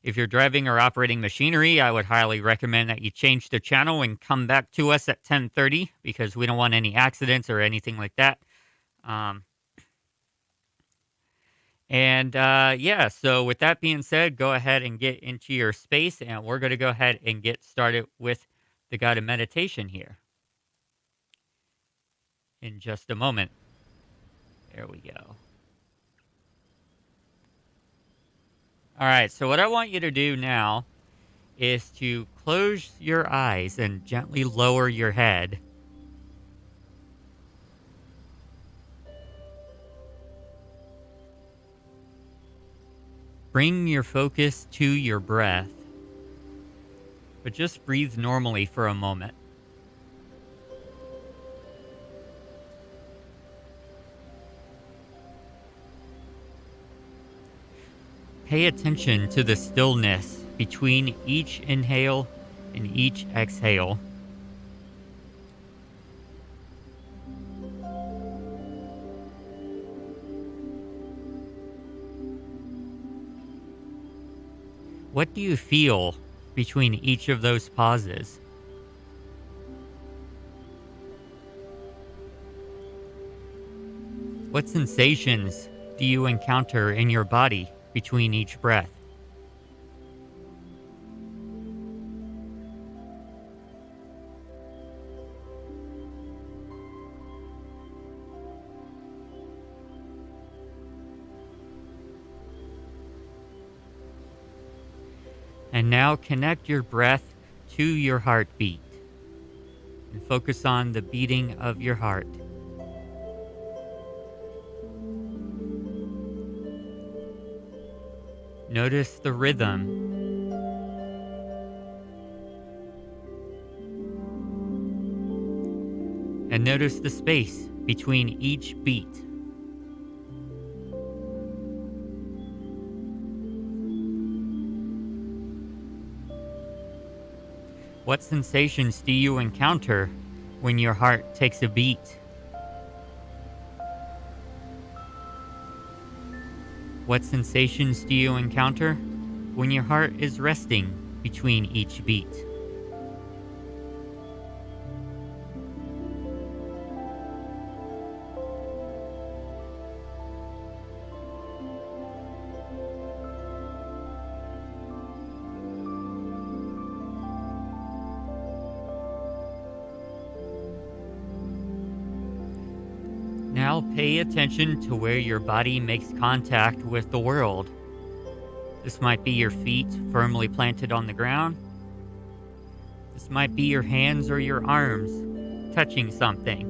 If you're driving or operating machinery, I would highly recommend that you change the channel and come back to us at 10:30 because we don't want any accidents or anything like that. So with that being said, go ahead and get into your space, and we're going to go ahead and get started with the guided meditation here in just a moment. There we go. All right, so what I want you to do now is to close your eyes and gently lower your head. Bring your focus to your breath, but just breathe normally for a moment. Pay attention to the stillness between each inhale and each exhale. What do you feel between each of those pauses? What sensations do you encounter in your body between each breath? And now connect your breath to your heartbeat and focus on the beating of your heart. Notice the rhythm. And notice the space between each beat. What sensations do you encounter when your heart takes a beat? What sensations do you encounter when your heart is resting between each beat? Now pay attention to where your body makes contact with the world. This might be your feet firmly planted on the ground. This might be your hands or your arms touching something.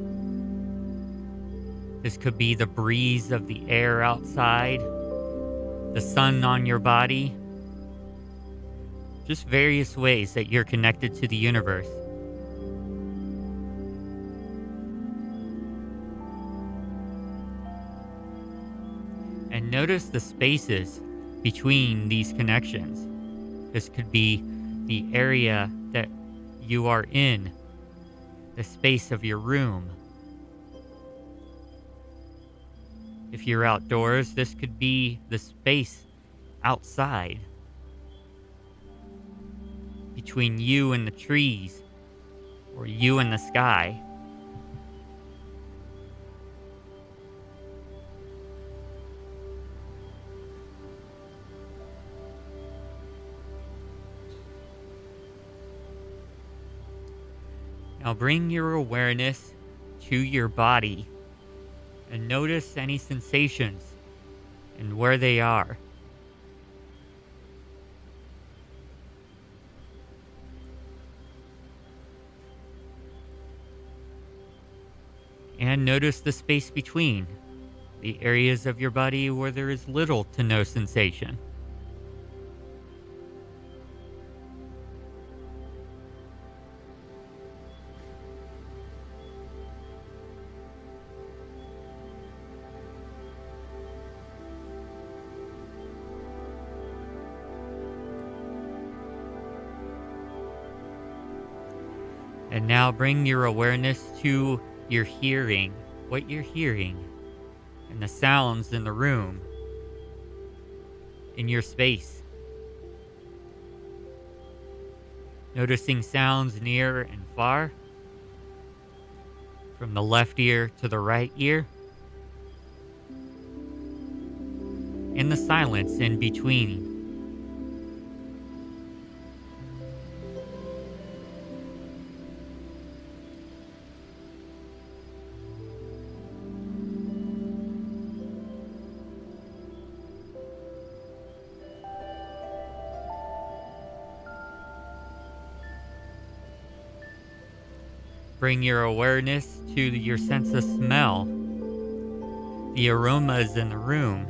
This could be the breeze of the air outside, the sun on your body. Just various ways that you're connected to the universe. And notice the spaces between these connections. This could be the area that you are in, the space of your room. If you're outdoors, this could be the space outside between you and the trees or you and the sky. Now bring your awareness to your body and notice any sensations and where they are. And notice the space between, the areas of your body where there is little to no sensation. And now bring your awareness to your hearing, what you're hearing, and the sounds in the room, in your space. Noticing sounds near and far, from the left ear to the right ear, and the silence in between. Bring your awareness to your sense of smell, the aromas in the room.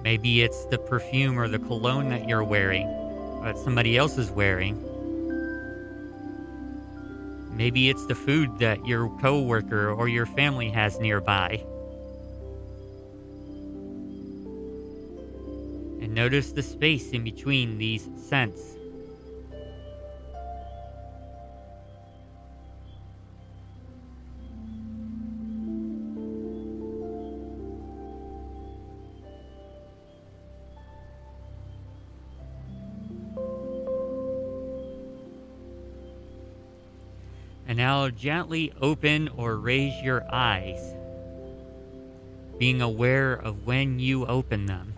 Maybe it's the perfume or the cologne that you're wearing, or that somebody else is wearing. Maybe it's the food that your coworker or your family has nearby. And notice the space in between these scents. And now gently open or raise your eyes, being aware of when you open them.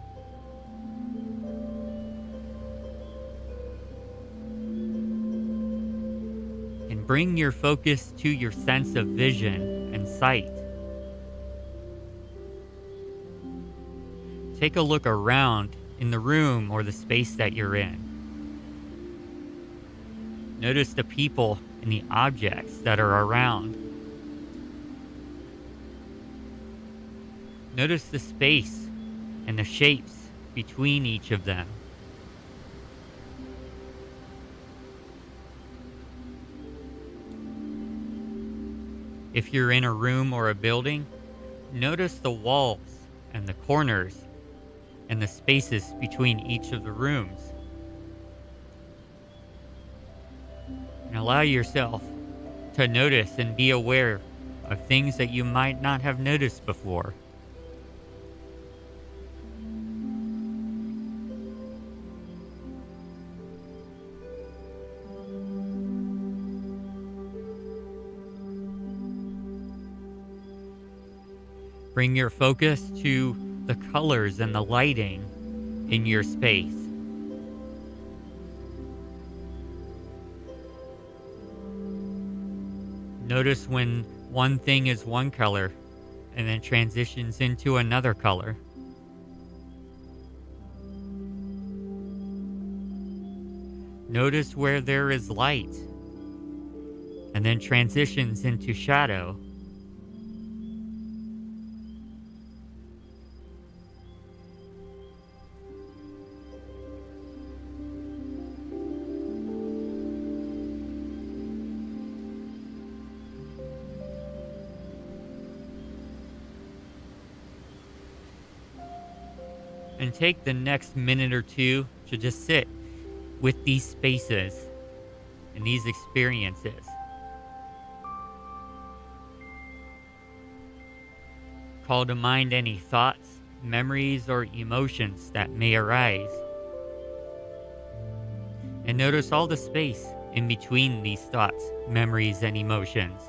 And bring your focus to your sense of vision and sight. Take a look around in the room or the space that you're in. Notice the people and the objects that are around. Notice the space and the shapes between each of them. If you're in a room or a building, notice the walls and the corners and the spaces between each of the rooms. And allow yourself to notice and be aware of things that you might not have noticed before. Bring your focus to the colors and the lighting in your space. Notice when one thing is one color and then transitions into another color. Notice where there is light and then transitions into shadow. And take the next minute or two to just sit with these spaces and these experiences. Call to mind any thoughts, memories, or emotions that may arise. And notice all the space in between these thoughts, memories, and emotions.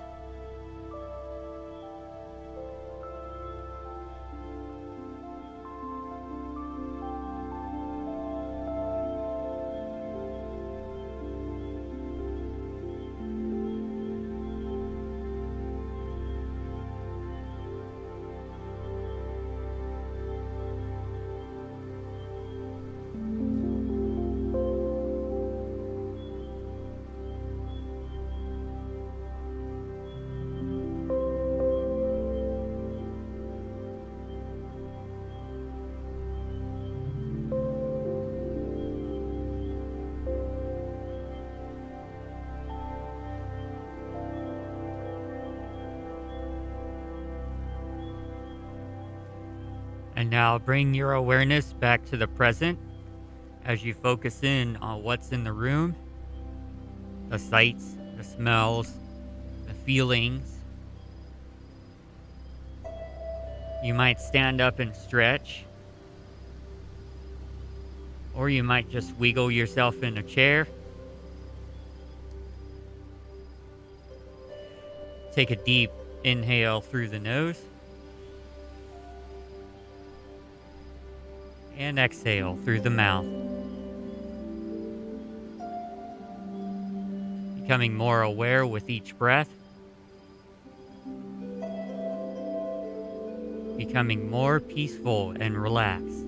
And now bring your awareness back to the present as you focus in on what's in the room, the sights, the smells, the feelings. You might stand up and stretch, or you might just wiggle yourself in a chair. Take a deep inhale through the nose. And exhale through the mouth. Becoming more aware with each breath. Becoming more peaceful and relaxed.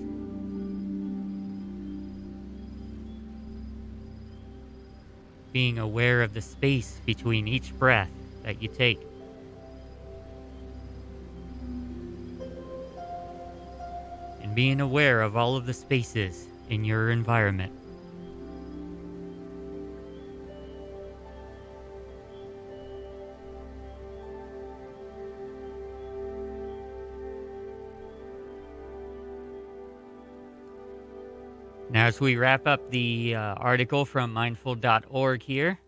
Being aware of the space between each breath that you take. Being aware of all of the spaces in your environment. Now, as we wrap up the article from mindful.org here,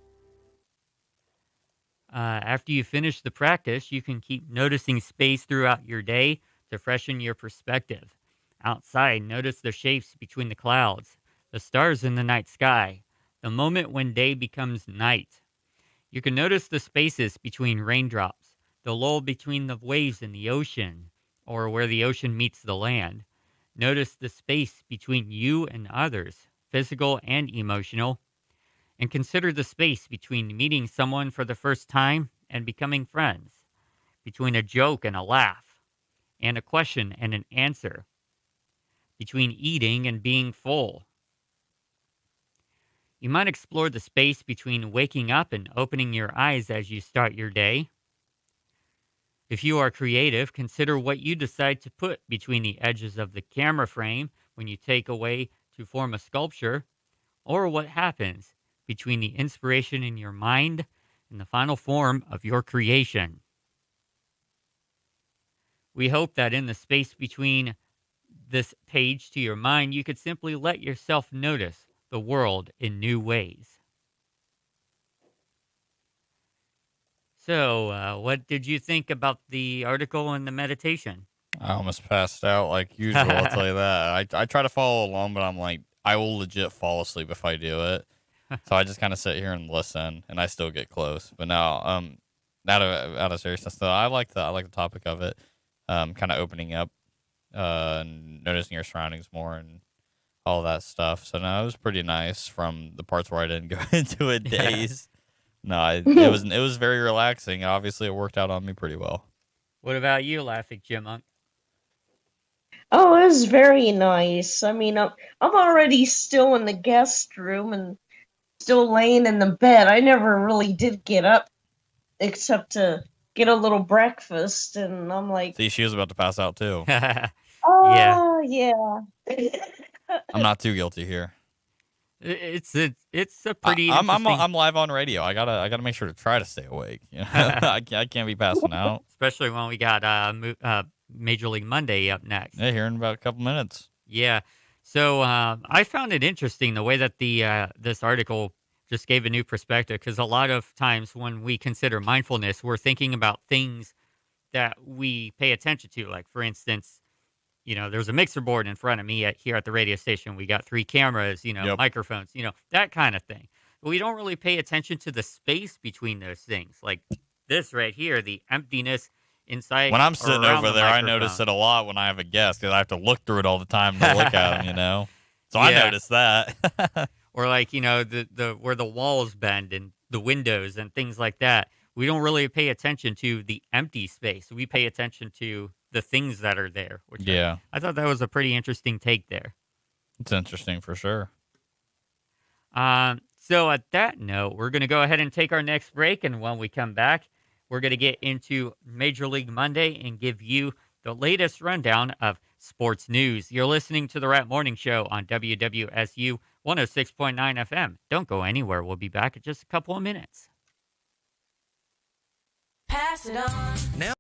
after you finish the practice, you can keep noticing space throughout your day to freshen your perspective. Outside, notice the shapes between the clouds, the stars in the night sky, the moment when day becomes night. You can notice the spaces between raindrops, the lull between the waves in the ocean, or where the ocean meets the land. Notice the space between you and others, physical and emotional. And consider the space between meeting someone for the first time and becoming friends, between a joke and a laugh, and a question and an answer, between eating and being full. You might explore the space between waking up and opening your eyes as you start your day. If you are creative, consider what you decide to put between the edges of the camera frame when you take away to form a sculpture, or what happens between the inspiration in your mind and the final form of your creation. We hope that in the space between this page to your mind, you could simply let yourself notice the world in new ways. So, what did you think about the article and the meditation? I almost passed out like usual. I'll tell you that. I try to follow along, but I'm like, I will legit fall asleep if I do it. So I just kind of sit here and listen, and I still get close. But now, out of seriousness, though, I like the topic of it. Kind of opening up, and noticing your surroundings more, and all that stuff. So no, it was pretty nice. From the parts where I didn't go into it days. No, it was very relaxing. Obviously, it worked out on me pretty well. What about you, Laughing Chipmunk? Oh, it was very nice. I mean, I'm already still in the guest room and still laying in the bed. I never really did get up except to get a little breakfast, and I'm like, See, she was about to pass out too. Yeah. oh, yeah. I'm not too guilty here. It's a pretty interesting, I'm live on radio. I gotta make sure to try to stay awake. You know? I can't be passing out. especially when we got Major League Monday up next. Yeah, here in about a couple minutes. Yeah. So I found it interesting the way that the this article just gave a new perspective, because a lot of times when we consider mindfulness, we're thinking about things that we pay attention to. Like, for instance, there's a mixer board in front of me here at the radio station. We got 3 cameras, Yep. microphones, that kind of thing. But we don't really pay attention to the space between those things. Like this right here, the emptiness inside. When I'm or sitting around over the there, I microphone. notice it a lot when I have a guest because I have to look through it all the time to look at them. So I Yeah. notice that. Or like, the where the walls bend and the windows and things like that. We don't really pay attention to the empty space. We pay attention to the things that are there, which Yeah, I thought that was a pretty interesting take there. it's interesting for sure. So at that note, we're going to go ahead and take our next break. And when we come back, we're going to get into Major League Monday and give you the latest rundown of sports news. You're listening to the Rat Morning Show on WWSU 106.9 FM. Don't go anywhere. We'll be back in just a couple of minutes. Pass it on. Now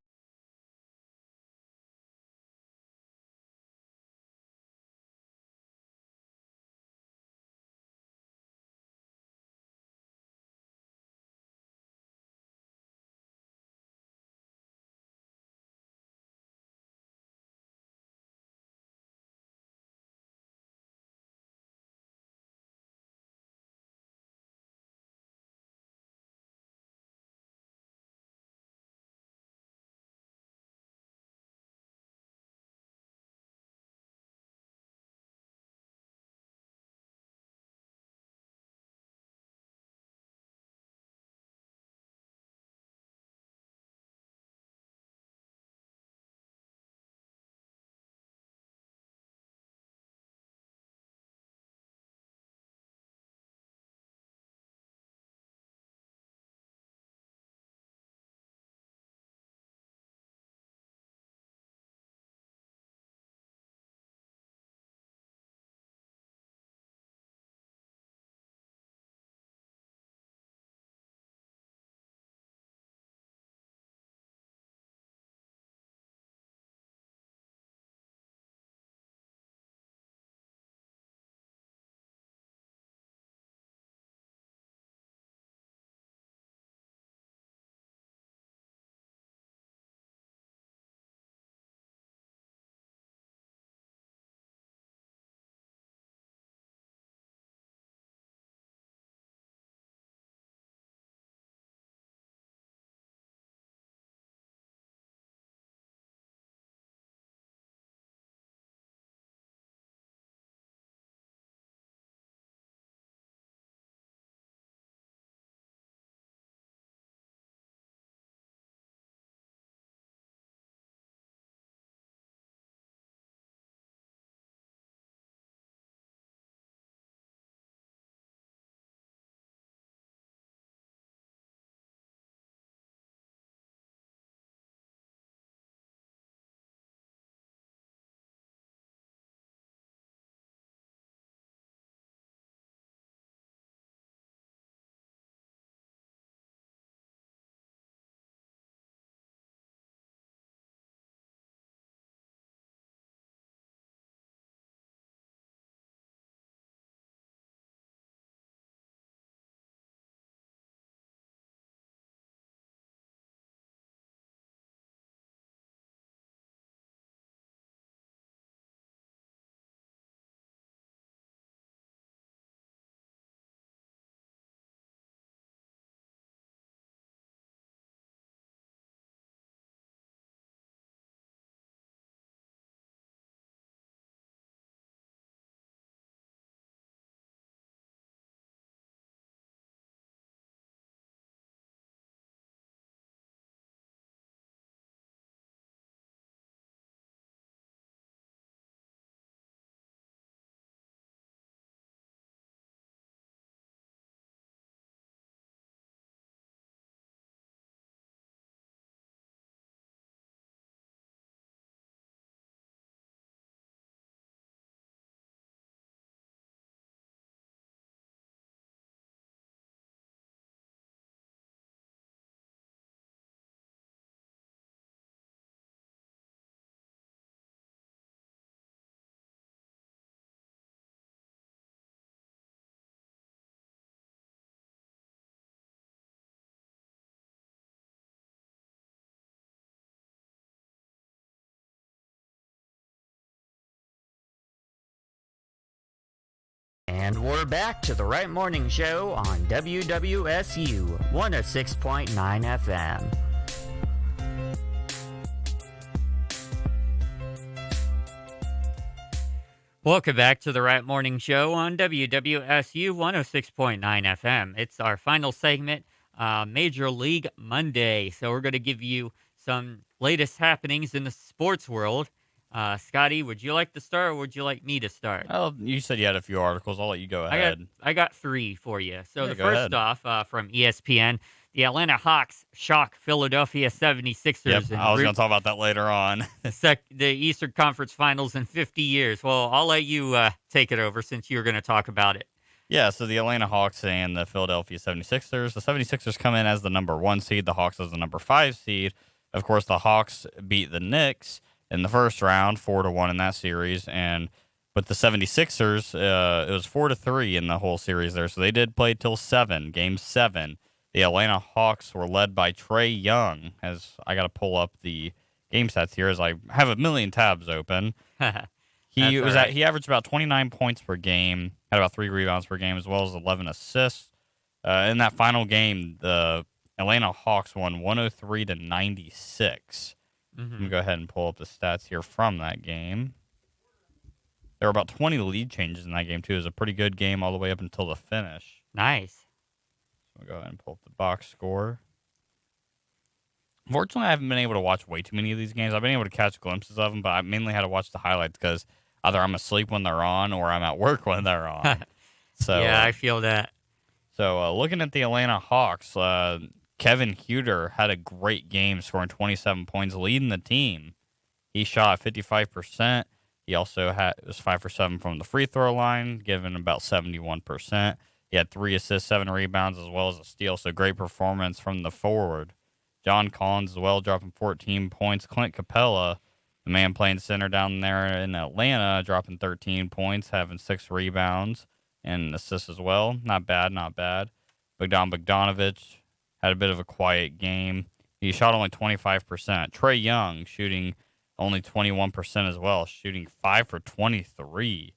And we're back to the Wright Morning Show on WWSU 106.9 FM. Welcome back to the Wright Morning Show on WWSU 106.9 FM. It's our final segment, Major League Monday. So we're going to give you some latest happenings in the sports world. Scotty, would you like to start or would you like me to start? Well, you said you had a few articles. I'll let you go ahead. I got 3 for you. So the go first ahead. off from ESPN, the Atlanta Hawks shock Philadelphia 76ers. Yep, I was going to talk about that later on. The Eastern Conference Finals in 50 years. Well, I'll let you take it over since you're going to talk about it. Yeah, so the Atlanta Hawks and the Philadelphia 76ers. The 76ers come in as the number 1 seed. The Hawks as the number 5 seed. Of course, the Hawks beat the Knicks in the first round, 4-1 in that series. And with the 76ers, it was 4-3 in the whole series there. So they did play till game 7. The Atlanta Hawks were led by Trae Young. As I got to pull up the game stats here as I have a million tabs open. He averaged about 29 points per game, had about 3 rebounds per game, as well as 11 assists. In that final game, the Atlanta Hawks won 103-96. Let me go ahead and pull up the stats here from that game. There were about 20 lead changes in that game, too. It was a pretty good game all the way up until the finish. Nice. We'll go ahead and pull up the box score. Unfortunately, I haven't been able to watch way too many of these games. I've been able to catch glimpses of them, but I mainly had to watch the highlights because either I'm asleep when they're on or I'm at work when they're on. So yeah, I feel that. So looking at the Atlanta Hawks, Kevin Huerter had a great game, scoring 27 points, leading the team. He shot 55%. He also was 5 for 7 from the free throw line, giving about 71%. He had 3 assists, 7 rebounds, as well as a steal. So great performance from the forward. John Collins as well, dropping 14 points. Clint Capella, the man playing center down there in Atlanta, dropping 13 points, having 6 rebounds and assists as well. Not bad, not bad. Bogdan Bogdanovic had a bit of a quiet game. He shot only 25%. Trae Young shooting only 21% as well, shooting 5 for 23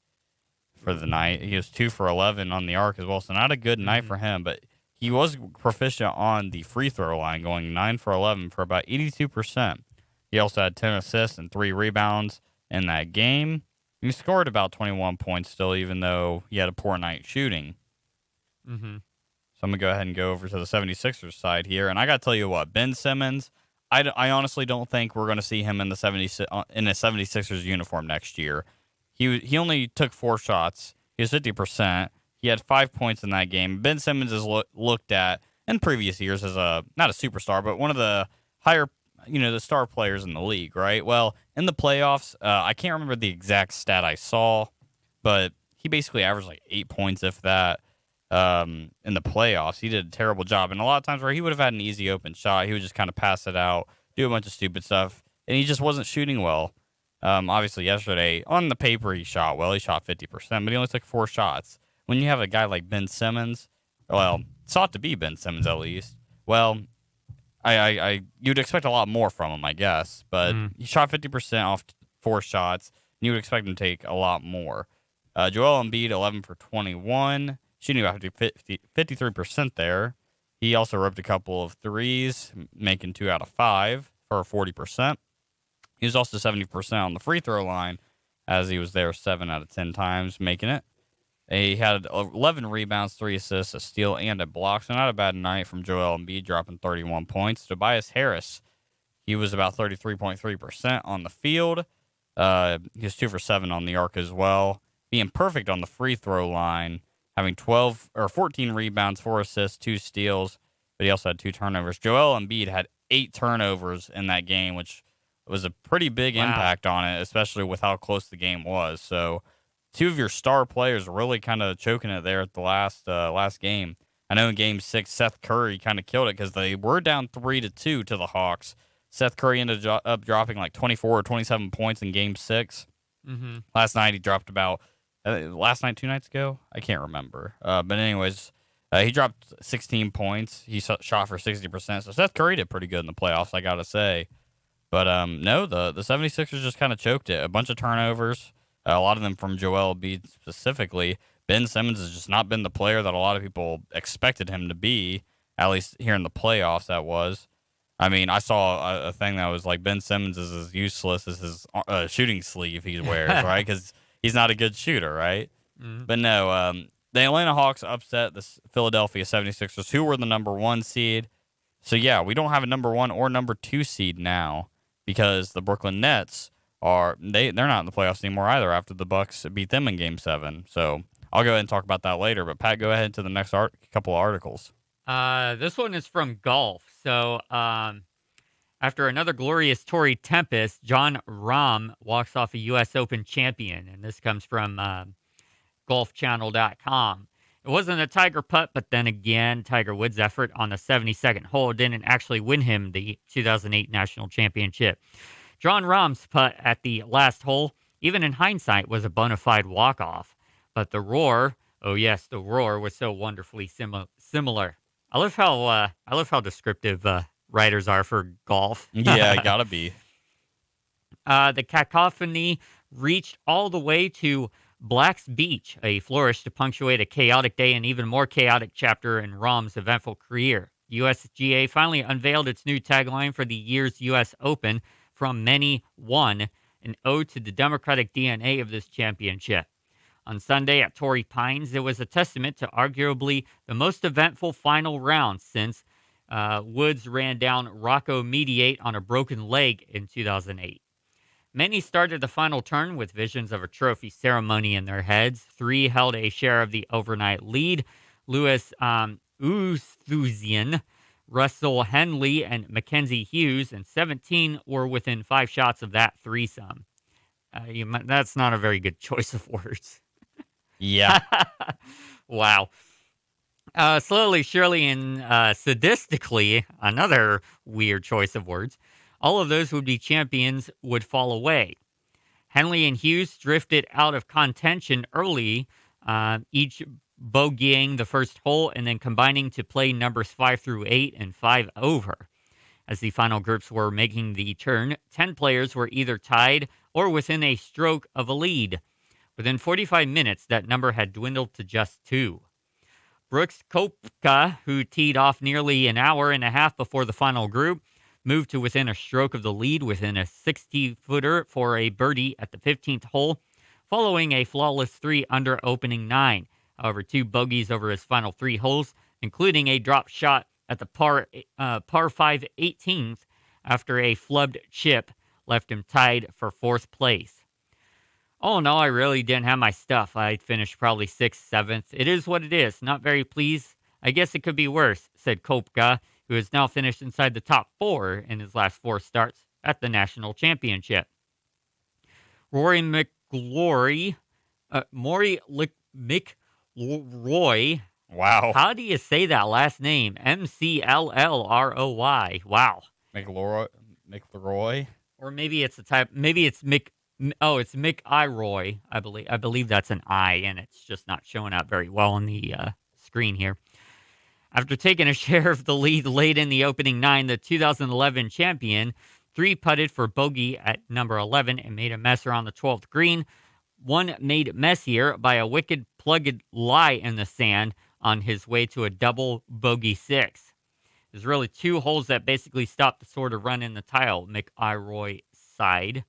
for the night. He was 2 for 11 on the arc as well, so not a good night for him, but he was proficient on the free throw line, going 9 for 11 for about 82%. He also had 10 assists and 3 rebounds in that game. He scored about 21 points still, even though he had a poor night shooting. So I'm going to go ahead and go over to the 76ers side here. And I got to tell you what, Ben Simmons, I honestly don't think we're going to see him in a 76ers uniform next year. He only took 4 shots. He was 50%. He had 5 points in that game. Ben Simmons is looked at in previous years as not a superstar, but one of the higher, the star players in the league, right? Well, in the playoffs, I can't remember the exact stat I saw, but he basically averaged like 8 points, if that, in the playoffs. He did a terrible job. And a lot of times where he would have had an easy open shot, he would just kind of pass it out, do a bunch of stupid stuff, and he just wasn't shooting well. Obviously, yesterday, on the paper, he shot well. He shot 50%, but he only took 4 shots. When you have a guy like Ben Simmons, well, sought to be Ben Simmons at least, well, you'd expect a lot more from him, I guess. But he shot 50% off 4 shots, and you would expect him to take a lot more. Joel Embiid, 11 for 21, shooting about 53% there. He also ripped a couple of threes, making 2 out of 5 for 40%. He was also 70% on the free throw line, as he was there 7 out of 10 times, making it. He had 11 rebounds, 3 assists, a steal, and a block. So not a bad night from Joel Embiid, dropping 31 points. Tobias Harris, he was about 33.3% on the field. He was 2 for 7 on the arc as well, being perfect on the free throw line, having 14 rebounds, 4 assists, 2 steals, but he also had 2 turnovers. Joel Embiid had 8 turnovers in that game, which was a pretty big impact on it, especially with how close the game was. So 2 of your star players really kind of choking it there at the last game. I know in Game 6, Seth Curry kind of killed it because they were down 3-2 to the Hawks. Seth Curry ended up dropping like 24 or 27 points in Game 6. Last night he dropped about, last night, 2 nights ago? I can't remember. But anyways, he dropped 16 points. He shot for 60%. So Seth Curry did pretty good in the playoffs, I got to say. But no, the 76ers just kind of choked it. A bunch of turnovers. A lot of them from Joel Embiid specifically. Ben Simmons has just not been the player that a lot of people expected him to be, at least here in the playoffs, that was. I mean, I saw a thing that was like Ben Simmons is as useless as his shooting sleeve he wears, right? Because he's not a good shooter, right? Mm-hmm. But no, the Atlanta Hawks upset the Philadelphia 76ers, who were the number 1 seed. So, yeah, we don't have a number 1 or number 2 seed now because the Brooklyn Nets they're not in the playoffs anymore either after the Bucks beat them in Game 7. So I'll go ahead and talk about that later. But, Pat, go ahead to the next couple of articles. This one is from golf. So, after another glorious Torrey Tempest, John Rahm walks off a U.S. Open champion. And this comes from golfchannel.com. It wasn't a Tiger putt, but then again, Tiger Woods' effort on the 72nd hole didn't actually win him the 2008 National Championship. John Rahm's putt at the last hole, even in hindsight, was a bona fide walk-off. But the roar, oh yes, the roar was so wonderfully similar. I love how descriptive writers are for golf. Yeah, it gotta be. The cacophony reached all the way to Black's Beach, a flourish to punctuate a chaotic day and even more chaotic chapter in Rahm's eventful career. USGA finally unveiled its new tagline for the year's U.S. Open, "From Many, One," an ode to the democratic DNA of this championship. On Sunday at Torrey Pines, it was a testament to arguably the most eventful final round since Woods ran down Rocco Mediate on a broken leg in 2008. Many started the final turn with visions of a trophy ceremony in their heads. 3 held a share of the overnight lead. Louis Oosthuizen, Russell Henley, and Mackenzie Hughes, and 17 were within 5 shots of that threesome. That's not a very good choice of words. Yeah. Wow. Slowly, surely, and sadistically, another weird choice of words, all of those would-be champions would fall away. Henley and Hughes drifted out of contention early, each bogeying the first hole and then combining to play numbers 5 through 8 and 5 over. As the final groups were making the turn, 10 players were either tied or within a stroke of a lead. Within 45 minutes, that number had dwindled to just 2. Brooks Koepka, who teed off nearly an hour and a half before the final group, moved to within a stroke of the lead within a 60-footer for a birdie at the 15th hole, following a flawless 3-under opening 9. However, 2 bogeys over his final 3 holes, including a drop shot at the par 5 18th after a flubbed chip, left him tied for 4th place. Oh no, I really didn't have my stuff. I finished probably 6th, 7th. It is what it is. Not very pleased. I guess it could be worse, said Koepka, who has now finished inside the top 4 in his last 4 starts at the National Championship. Rory McIlroy, Wow. How do you say that last name? McLroy. Wow. McIlroy? Or maybe it's it's Mick Iroy, I believe. I believe that's an I, and it's just not showing up very well on the screen here. After taking a share of the lead late in the opening 9, the 2011 champion 3-putted for bogey at number 11 and made a mess around the 12th green. One made messier by a wicked plugged lie in the sand on his way to a double bogey 6. There's really 2 holes that basically stopped the sort of run in the tile, McIlroy sighed.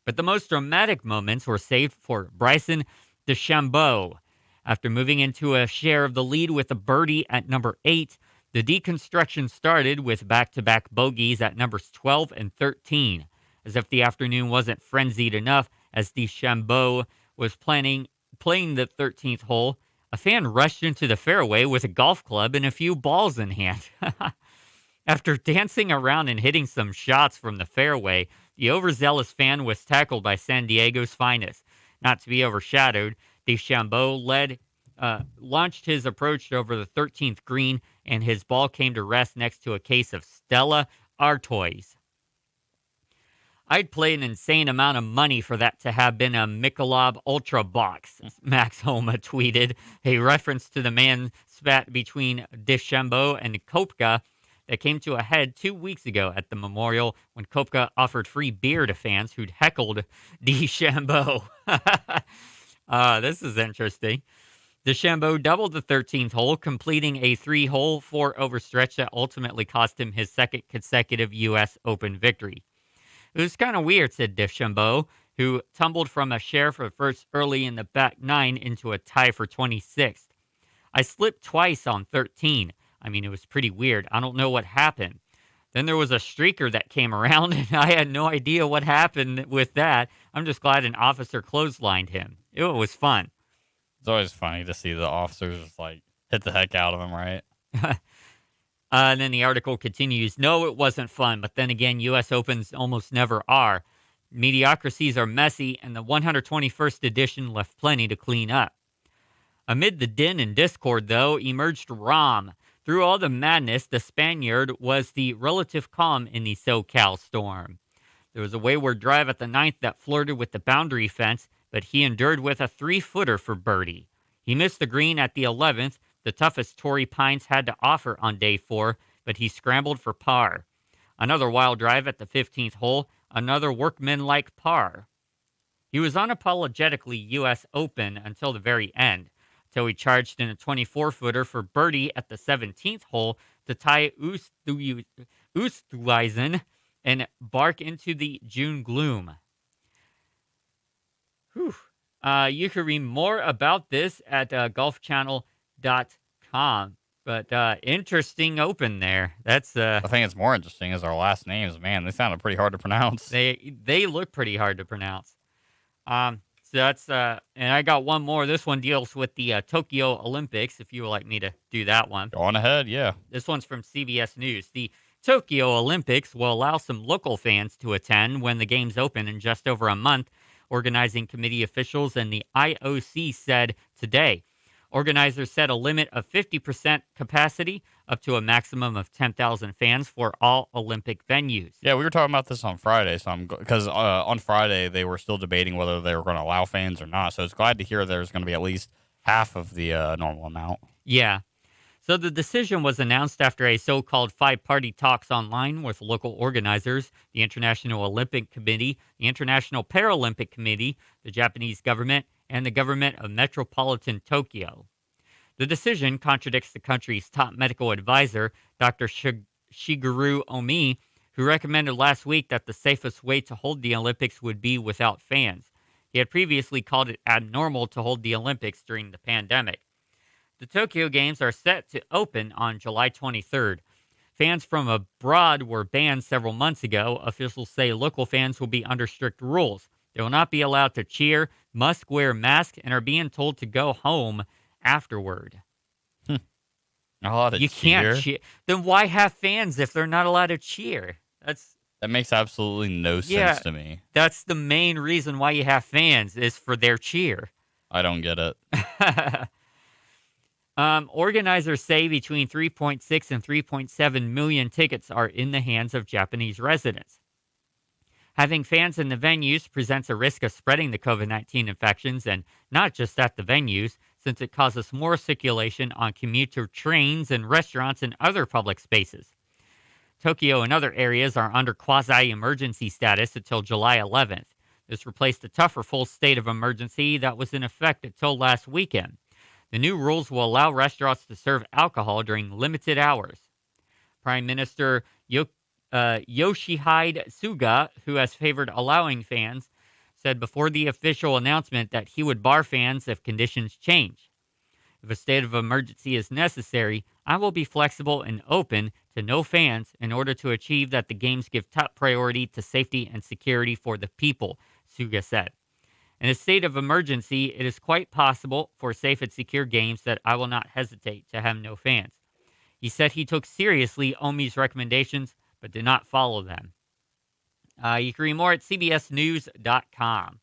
But the most dramatic moments were saved for Bryson DeChambeau. After moving into a share of the lead with a birdie at number 8, the deconstruction started with back-to-back bogeys at numbers 12 and 13. As if the afternoon wasn't frenzied enough, as DeChambeau was playing the 13th hole, a fan rushed into the fairway with a golf club and a few balls in hand. After dancing around and hitting some shots from the fairway, the overzealous fan was tackled by San Diego's finest. Not to be overshadowed, DeChambeau launched his approach over the 13th green, and his ball came to rest next to a case of Stella Artois. I'd pay an insane amount of money for that to have been a Michelob Ultra box, Max Homa tweeted, a reference to the man spat between DeChambeau and Koepka that came to a head 2 weeks ago at the Memorial when Koepka offered free beer to fans who'd heckled DeChambeau. This is interesting. DeChambeau doubled the 13th hole, completing a 3-hole, 4-over stretch that ultimately cost him his second consecutive U.S. Open victory. It was kind of weird, said DeChambeau, who tumbled from a share for first early in the back 9 into a tie for 26th. I slipped twice on 13. I mean, it was pretty weird. I don't know what happened. Then there was a streaker that came around, and I had no idea what happened with that. I'm just glad an officer clotheslined him. It was fun. It's always funny to see the officers just like hit the heck out of him, right? And then the article continues, no, it wasn't fun, but then again, U.S. Opens almost never are. Mediocrities are messy, and the 121st edition left plenty to clean up. Amid the din and discord, though, emerged Rahm. Through all the madness, the Spaniard was the relative calm in the SoCal storm. There was a wayward drive at the 9th that flirted with the boundary fence, but he endured with a 3-footer for birdie. He missed the green at the 11th, the toughest Torrey Pines had to offer on day 4, but he scrambled for par. Another wild drive at the 15th hole, another workmanlike par. He was unapologetically U.S. Open until the very end, till he charged in a 24-footer for birdie at the 17th hole to tie Oosthuizen and bark into the June gloom. Whew. You can read more about this at golfchannel.com. But interesting Open there. That's I think it's more interesting is our last names. Man, they sounded pretty hard to pronounce. They look pretty hard to pronounce. So that's and I got one more. This one deals with the Tokyo Olympics. If you would like me to do that one, go on ahead. Yeah, this one's from CBS News. The Tokyo Olympics will allow some local fans to attend when the games open in just over a month. Organizing committee officials and the IOC said today. Organizers set a limit of 50% capacity up to a maximum of 10,000 fans for all Olympic venues. Yeah, we were talking about this on Friday, because on Friday they were still debating whether they were going to allow fans or not. So it's glad to hear there's going to be at least half of the normal amount. Yeah. So the decision was announced after a so-called 5-party talks online with local organizers, the International Olympic Committee, the International Paralympic Committee, the Japanese government, and the government of Metropolitan Tokyo. The decision contradicts the country's top medical advisor, Dr. Shigeru Omi, who recommended last week that the safest way to hold the Olympics would be without fans. He had previously called it abnormal to hold the Olympics during the pandemic. The Tokyo Games are set to open on July 23rd. Fans from abroad were banned several months ago. Officials say local fans will be under strict rules. They will not be allowed to cheer, must wear masks, and are being told to go home afterward. Not allowed to you cheer? Can't cheer. Then why have fans if they're not allowed to cheer? That makes absolutely no sense to me. That's the main reason why you have fans is for their cheer. I don't get it. Organizers say between 3.6 and 3.7 million tickets are in the hands of Japanese residents. Having fans in the venues presents a risk of spreading the COVID-19 infections, and not just at the venues, since it causes more circulation on commuter trains and restaurants and other public spaces. Tokyo and other areas are under quasi-emergency status until July 11th. This replaced a tougher full state of emergency that was in effect until last weekend. The new rules will allow restaurants to serve alcohol during limited hours. Prime Minister Yoshihide Suga, who has favored allowing fans, said before the official announcement that he would bar fans if conditions change. If a state of emergency is necessary, I will be flexible and open to no fans in order to achieve that the games give top priority to safety and security for the people, Suga said. In a state of emergency, it is quite possible for safe and secure games that I will not hesitate to have no fans. He said he took seriously Omi's recommendations, but did not follow them. You can read more at cbsnews.com.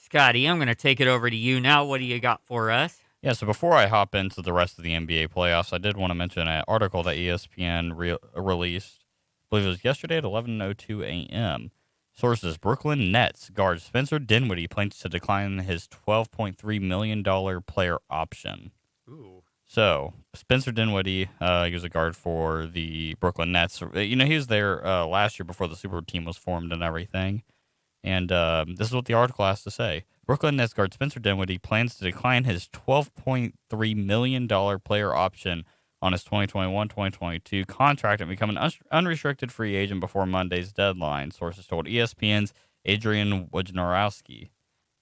Scotty, I'm going to take it over to you now. What do you got for us? Yeah, so before I hop into the rest of the NBA playoffs, I did want to mention an article that ESPN released, I believe it was yesterday at 11:02 a.m., Sources: Brooklyn Nets guard Spencer Dinwiddie plans to decline his $12.3 million player option. Ooh. So, Spencer Dinwiddie, he was a guard for the Brooklyn Nets. You know, he was there last year before the super team was formed and everything. And this is what the article has to say. Brooklyn Nets guard Spencer Dinwiddie plans to decline his $12.3 million player option on his 2021-2022 contract and become an unrestricted free agent before Monday's deadline, sources told ESPN's Adrian Wojnarowski.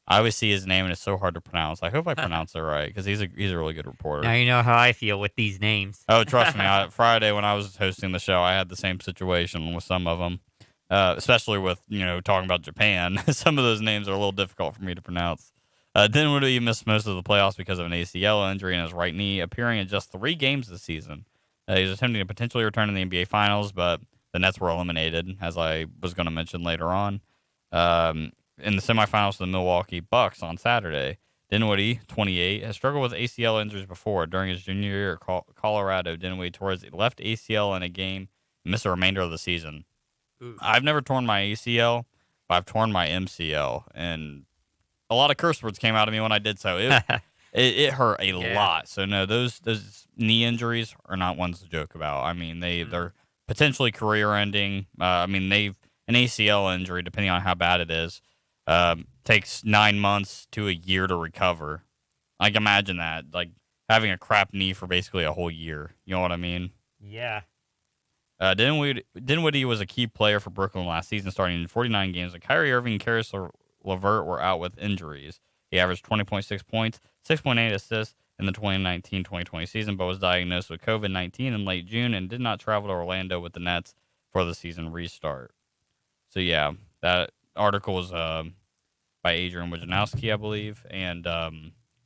I always see his name, and it's so hard to pronounce. I hope I pronounce it right, because he's a really good reporter. Now you know how I feel with these names. Oh, trust me. Friday, when I was hosting the show, I had the same situation with some of them, especially with, talking about Japan. Some of those names are a little difficult for me to pronounce. Dinwiddie missed most of the playoffs because of an ACL injury in his right knee, appearing in just 3 games this season. He's attempting to potentially return in the NBA Finals, but the Nets were eliminated, as I was going to mention later on. In the semifinals of the Milwaukee Bucks on Saturday, Dinwiddie, 28, has struggled with ACL injuries before. During his junior year at Colorado, Dinwiddie tore his left ACL in a game and missed the remainder of the season. Ooh. I've never torn my ACL, but I've torn my MCL, and a lot of curse words came out of me when I did so. It hurt a lot. So, no, those knee injuries are not ones to joke about. I mean, they're potentially career-ending. An ACL injury, depending on how bad it is, takes 9 months to a year to recover. Like, imagine that, like having a crap knee for basically a whole year. You know what I mean? Yeah. Dinwiddie was a key player for Brooklyn last season, starting in 49 games. Like Kyrie Irving and Caris LeVert were out with injuries. He averaged 20.6 points, 6.8 assists in the 2019-2020 season, but was diagnosed with COVID-19 in late June and did not travel to Orlando with the Nets for the season restart. So, yeah, that article was by Adrian Wojnarowski, I believe. And,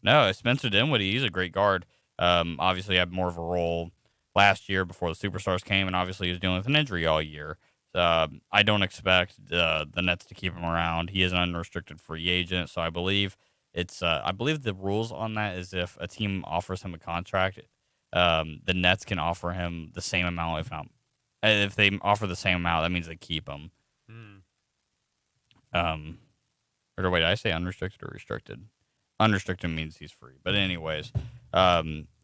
no, Spencer Dinwiddie, he's a great guard. Obviously, he had more of a role last year before the superstars came, and obviously he was dealing with an injury all year. I don't expect the Nets to keep him around. He is an unrestricted free agent, so I believe the rules on that is if a team offers him a contract, the Nets can offer him the same amount, if they offer the same amount, that means they keep him. Or wait, did I say unrestricted or restricted? Unrestricted means he's free. But anyways,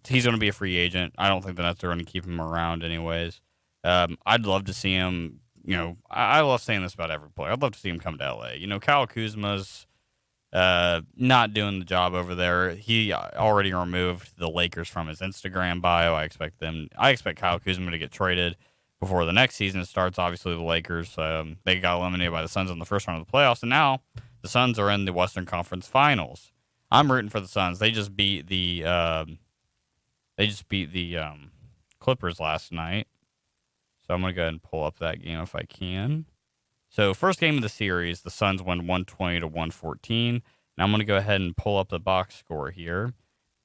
he's going to be a free agent. I don't think the Nets are going to keep him around anyways. I'd love to see him, I love saying this about every player. I'd love to see him come to LA. Kyle Kuzma's not doing the job over there. He already removed the Lakers from his Instagram bio. I expect Kyle Kuzma to get traded before the next season starts. Obviously, the Lakers, they got eliminated by the Suns in the first round of the playoffs, and now the Suns are in the Western Conference Finals. I'm rooting for the Suns. They just beat the Clippers last night. So I'm going to go ahead and pull up that game if I can. So first game of the series, the Suns won 120-114. Now I'm going to go ahead and pull up the box score here.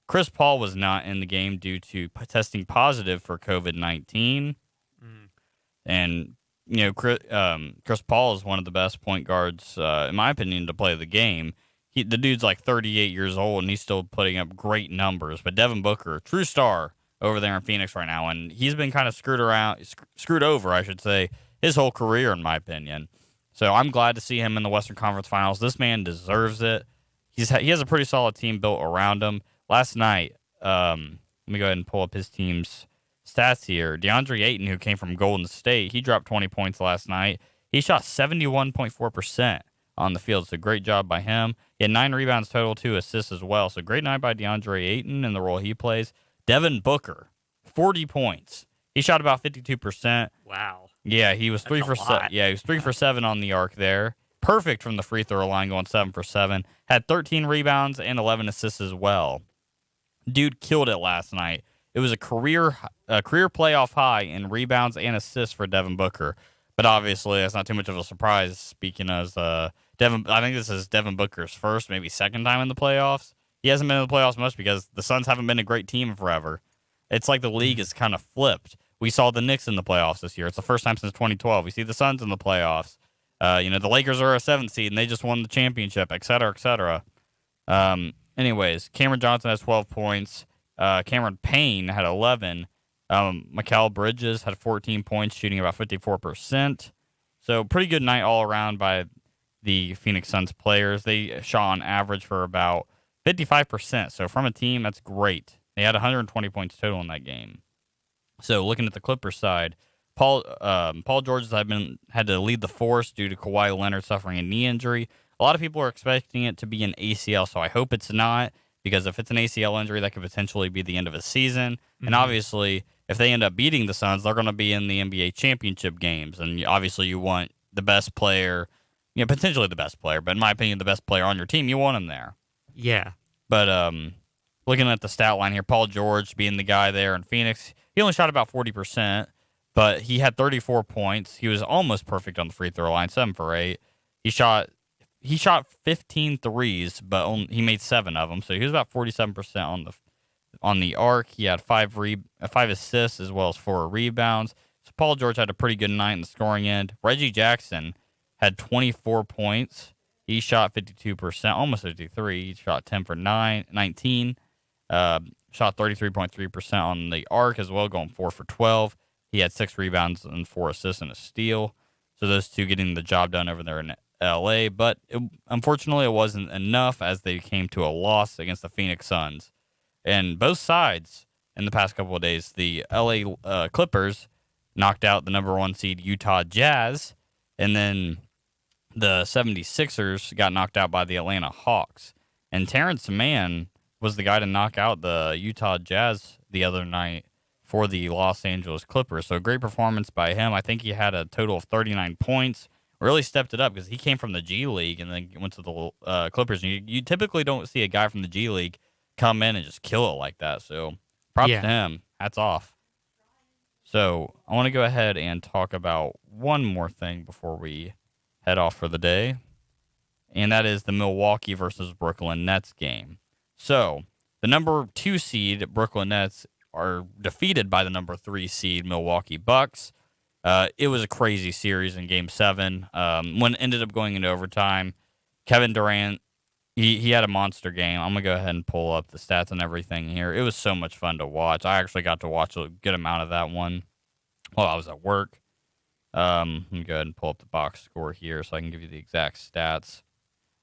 Chris Paul was not in the game due to testing positive for COVID-19. And, Chris Paul is one of the best point guards, in my opinion, to play the game. The dude's like 38 years old, and he's still putting up great numbers. But Devin Booker, true star over there in Phoenix right now, and he's been kind of screwed over, I should say, his whole career, in my opinion. So I'm glad to see him in the Western Conference Finals. This man deserves it. He has a pretty solid team built around him. Last night, let me go ahead and pull up his team's stats here. DeAndre Ayton, who came from Golden State, he dropped 20 points last night. He shot 71.4% on the field, so great job by him. He had 9 rebounds total, 2 assists as well, so great night by DeAndre Ayton in the role he plays. Devin Booker, 40 points. He shot about 52%. Wow. Yeah, he was 3 for 7. Yeah, he was 3 for 7 on the arc there. Perfect from the free throw line, going 7 for 7. Had 13 rebounds and 11 assists as well. Dude killed it last night. It was a career playoff high in rebounds and assists for Devin Booker. But obviously, that's not too much of a surprise. Speaking as I think this is Devin Booker's first, maybe second time in the playoffs. He hasn't been in the playoffs much because the Suns haven't been a great team forever. It's like the league is kind of flipped. We saw the Knicks in the playoffs this year. It's the first time since 2012. We see the Suns in the playoffs. The Lakers are a 7th seed, and they just won the championship, et cetera, et cetera. Anyways, Cameron Johnson has 12 points. Cameron Payne had 11. Mikal Bridges had 14 points, shooting about 54%. So pretty good night all around by the Phoenix Suns players. They shot on average for about 55%. So from a team, that's great. They had 120 points total in that game. So looking at the Clippers side, Paul George has had to lead the force due to Kawhi Leonard suffering a knee injury. A lot of people are expecting it to be an ACL, so I hope it's not, because if it's an ACL injury, that could potentially be the end of a season. Mm-hmm. And obviously, if they end up beating the Suns, they're going to be in the NBA championship games. And obviously, you want the best player, potentially the best player, but in my opinion, the best player on your team, you want him there. Yeah. But looking at the stat line here, Paul George being the guy there in Phoenix, he only shot about 40%, but he had 34 points. He was almost perfect on the free throw line, 7 for 8. He shot 15 threes, but he made 7 of them, so he was about 47% on the arc. He had 5 assists as well as 4 rebounds. So Paul George had a pretty good night in the scoring end. Reggie Jackson had 24 points. He shot 52%, almost 53. He shot 10 for 19. Shot 33.3% on the arc as well, going 4 for 12. He had 6 rebounds and 4 assists and a steal. So those two getting the job done over there in LA. But unfortunately, it wasn't enough as they came to a loss against the Phoenix Suns. And both sides in the past couple of days, the LA Clippers knocked out the number 1 seed Utah Jazz. And then the 76ers got knocked out by the Atlanta Hawks. And Terrence Mann was the guy to knock out the Utah Jazz the other night for the Los Angeles Clippers. So great performance by him. I think he had a total of 39 points. Really stepped it up because he came from the G League and then went to the Clippers. And you typically don't see a guy from the G League come in and just kill it like that. So props to him. Hats off. So I want to go ahead and talk about one more thing before we head off for the day. And that is the Milwaukee versus Brooklyn Nets game. So the number 2 seed Brooklyn Nets are defeated by the number 3 seed Milwaukee Bucks. It was a crazy series in Game 7. When it ended up going into overtime, Kevin Durant, he had a monster game. I'm going to go ahead and pull up the stats and everything here. It was so much fun to watch. I actually got to watch a good amount of that one while I was at work. Let me go ahead and pull up the box score here so I can give you the exact stats.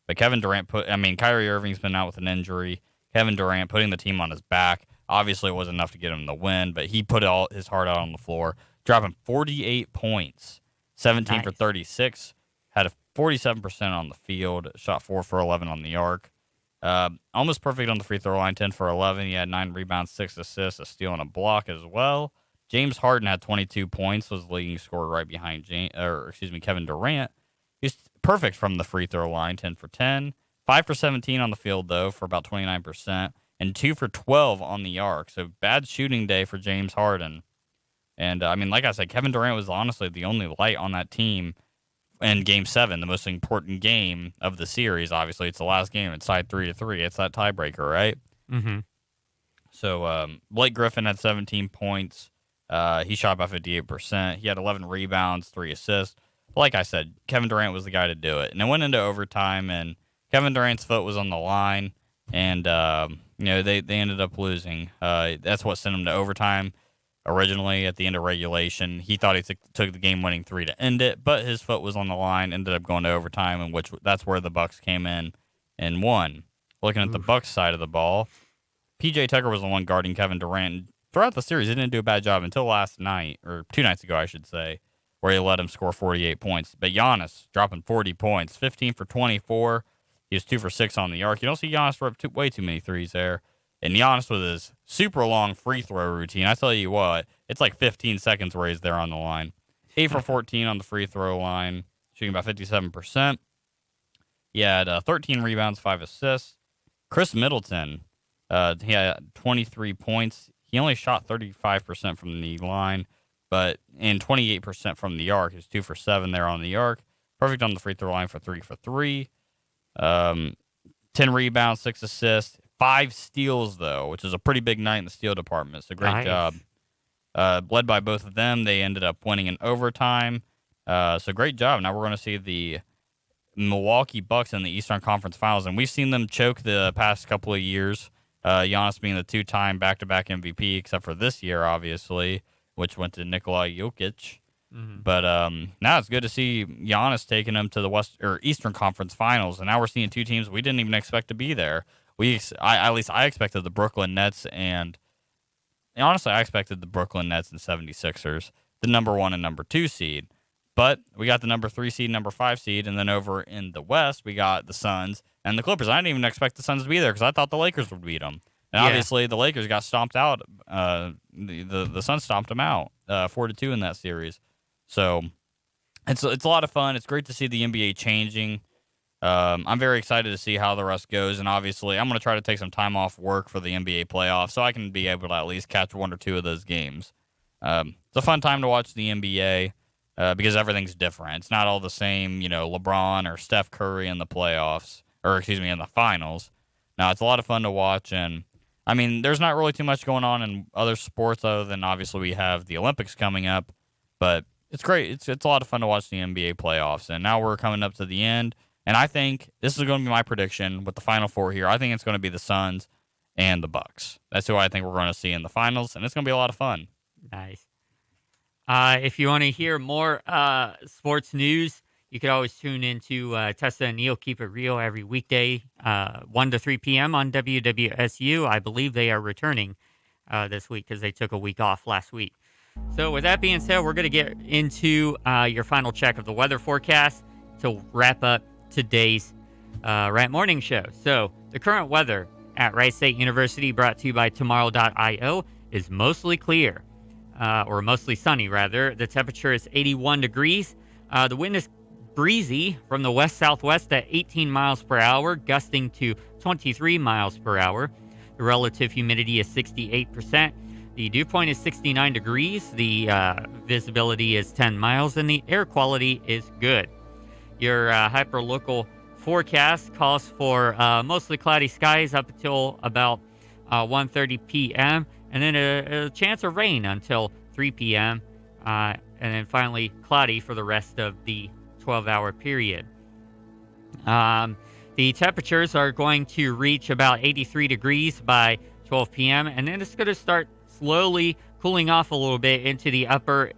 But Kevin Durant Kyrie Irving's been out with an injury. Kevin Durant putting the team on his back. Obviously, it wasn't enough to get him the win, but he put all his heart out on the floor, dropping 48 points, 17 for 36, had a 47% on the field, shot 4 for 11 on the arc. Almost perfect on the free throw line, 10 for 11. He had 9 rebounds, 6 assists, a steal, and a block as well. James Harden had 22 points, was the leading scorer right behind Kevin Durant. He's perfect from the free throw line, 10 for 10. 5 for 17 on the field, though, for about 29%. And 2 for 12 on the arc. So bad shooting day for James Harden. And, like I said, Kevin Durant was honestly the only light on that team in Game 7, the most important game of the series. Obviously, it's the last game. It's tied 3-3. It's that tiebreaker, right? Mm-hmm. So Blake Griffin had 17 points. He shot by 58%. He had 11 rebounds, 3 assists. But like I said, Kevin Durant was the guy to do it. And it went into overtime, and Kevin Durant's foot was on the line. And, they ended up losing. That's what sent them to overtime originally at the end of regulation. He thought he took the game-winning 3 to end it, but his foot was on the line, ended up going to overtime, in which that's where the Bucks came in and won. Looking at the Bucks side of the ball, P.J. Tucker was the one guarding Kevin Durant. Throughout the series, he didn't do a bad job until last night, or 2 nights ago, I should say, where he let him score 48 points. But Giannis dropping 40 points, 15 for 24. He was 2 for 6 on the arc. You don't see Giannis throw up way too many threes there. And Giannis with his super long free throw routine, I tell you what, it's like 15 seconds where he's there on the line. 8 for 14 on the free throw line, shooting about 57%. He had 13 rebounds, 5 assists. Chris Middleton, he had 23 points. He only shot 35% from the line, and 28% from the arc. He was 2 for 7 there on the arc. Perfect on the free throw line for 3 for 3. 10 rebounds, 6 assists, 5 steals, though, which is a pretty big night in the steal department. So great job. Led by both of them, they ended up winning in overtime. So great job. Now we're going to see the Milwaukee Bucks in the Eastern Conference Finals, and we've seen them choke the past couple of years. Giannis being the 2-time back-to-back MVP, except for this year, obviously, which went to Nikola Jokic. Mm-hmm. But now it's good to see Giannis taking them to the Eastern Conference Finals, and now we're seeing 2 teams we didn't even expect to be there. At least I expected the Brooklyn Nets and honestly, I expected the Brooklyn Nets and 76ers, the number 1 and number 2 seed. But we got the number 3 seed, number 5 seed, and then over in the West, we got the Suns and the Clippers. I didn't even expect the Suns to be there because I thought the Lakers would beat them. And obviously, the Lakers got stomped out. The Suns stomped them out 4-2 in that series. So it's a lot of fun. It's great to see the NBA changing. I'm very excited to see how the rest goes. And obviously, I'm going to try to take some time off work for the NBA playoffs so I can be able to at least catch 1 or 2 of those games. It's a fun time to watch the NBA. Because everything's different. It's not all the same, LeBron or Steph Curry in the playoffs, in the finals. Now, it's a lot of fun to watch, and, there's not really too much going on in other sports other than, obviously, we have the Olympics coming up, but it's great. It's a lot of fun to watch the NBA playoffs, and now we're coming up to the end, and I think this is going to be my prediction with the Final Four here. I think it's going to be the Suns and the Bucks. That's who I think we're going to see in the finals, and it's going to be a lot of fun. Nice. If you want to hear more sports news, you could always tune into Tessa and Neil Keep It Real every weekday, 1 to 3 p.m. on WWSU. I believe they are returning this week because they took a week off last week. So with that being said, we're going to get into your final check of the weather forecast to wrap up today's Wright Morning Show. So the current weather at Wright State University, brought to you by Tomorrow.io, is mostly clear. Or mostly sunny, rather. The temperature is 81 degrees. The wind is breezy from the west-southwest at 18 miles per hour, gusting to 23 miles per hour. The relative humidity is 68%. The dew point is 69 degrees. The visibility is 10 miles, and the air quality is good. Your hyperlocal forecast calls for mostly cloudy skies up until about 1:30 p.m., and then a chance of rain until 3 p.m., and then finally cloudy for the rest of the 12-hour period. The temperatures are going to reach about 83 degrees by 12 p.m., and then it's going to start slowly cooling off a little bit into the upper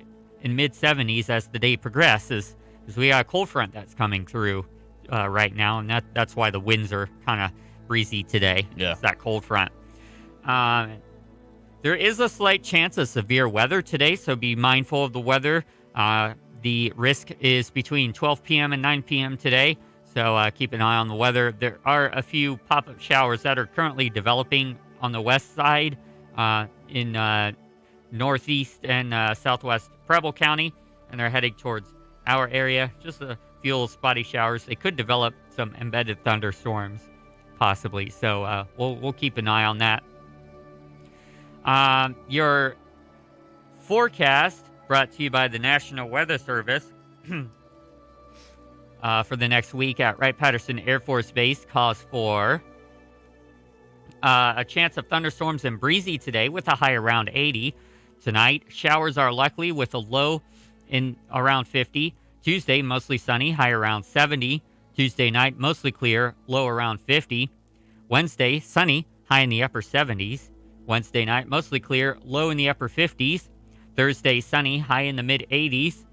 and mid-70s as the day progresses, because we got a cold front that's coming through right now, and that's why the winds are kind of breezy today. Yeah. It's that cold front. There is a slight chance of severe weather today, so be mindful of the weather. The risk is between 12 p.m. and 9 p.m. today, so keep an eye on the weather. There are a few pop-up showers that are currently developing on the west side in northeast and southwest Preble County, and they're heading towards our area. Just a few little spotty showers. They could develop some embedded thunderstorms, possibly, so we'll keep an eye on that. Your forecast, brought to you by the National Weather Service, for the next week at Wright-Patterson Air Force Base calls for a chance of thunderstorms and breezy today with a high around 80. Tonight, showers are likely with a low in around 50. Tuesday, mostly sunny, high around 70. Tuesday night, mostly clear, low around 50. Wednesday, sunny, high in the upper 70s. Wednesday night, mostly clear, low in the upper 50s. Thursday, sunny, high in the mid-80s.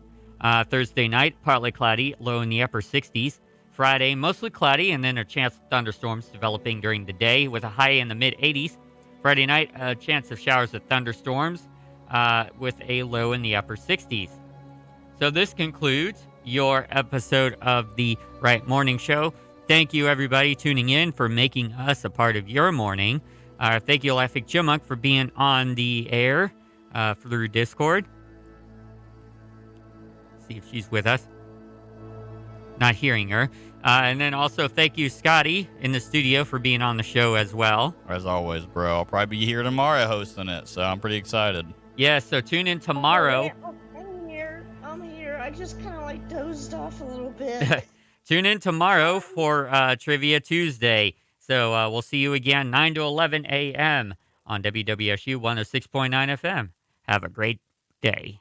Thursday night, partly cloudy, low in the upper 60s. Friday, mostly cloudy, and then a chance of thunderstorms developing during the day with a high in the mid-80s. Friday night, a chance of showers of thunderstorms with a low in the upper 60s. So this concludes your episode of the Wright Morning Show. Thank you, everybody, tuning in for making us a part of your morning. Thank you, Electric Chipmunk, for being on the air through Discord. See if she's with us. Not hearing her. And then also thank you, Scotty, in the studio for being on the show as well. As always, bro. I'll probably be here tomorrow hosting it, so I'm pretty excited. Yeah, so tune in tomorrow. I'm here. I just kind of dozed off a little bit. Tune in tomorrow for Trivia Tuesday. So we'll see you again 9 to 11 a.m. on WWSU 106.9 FM. Have a great day.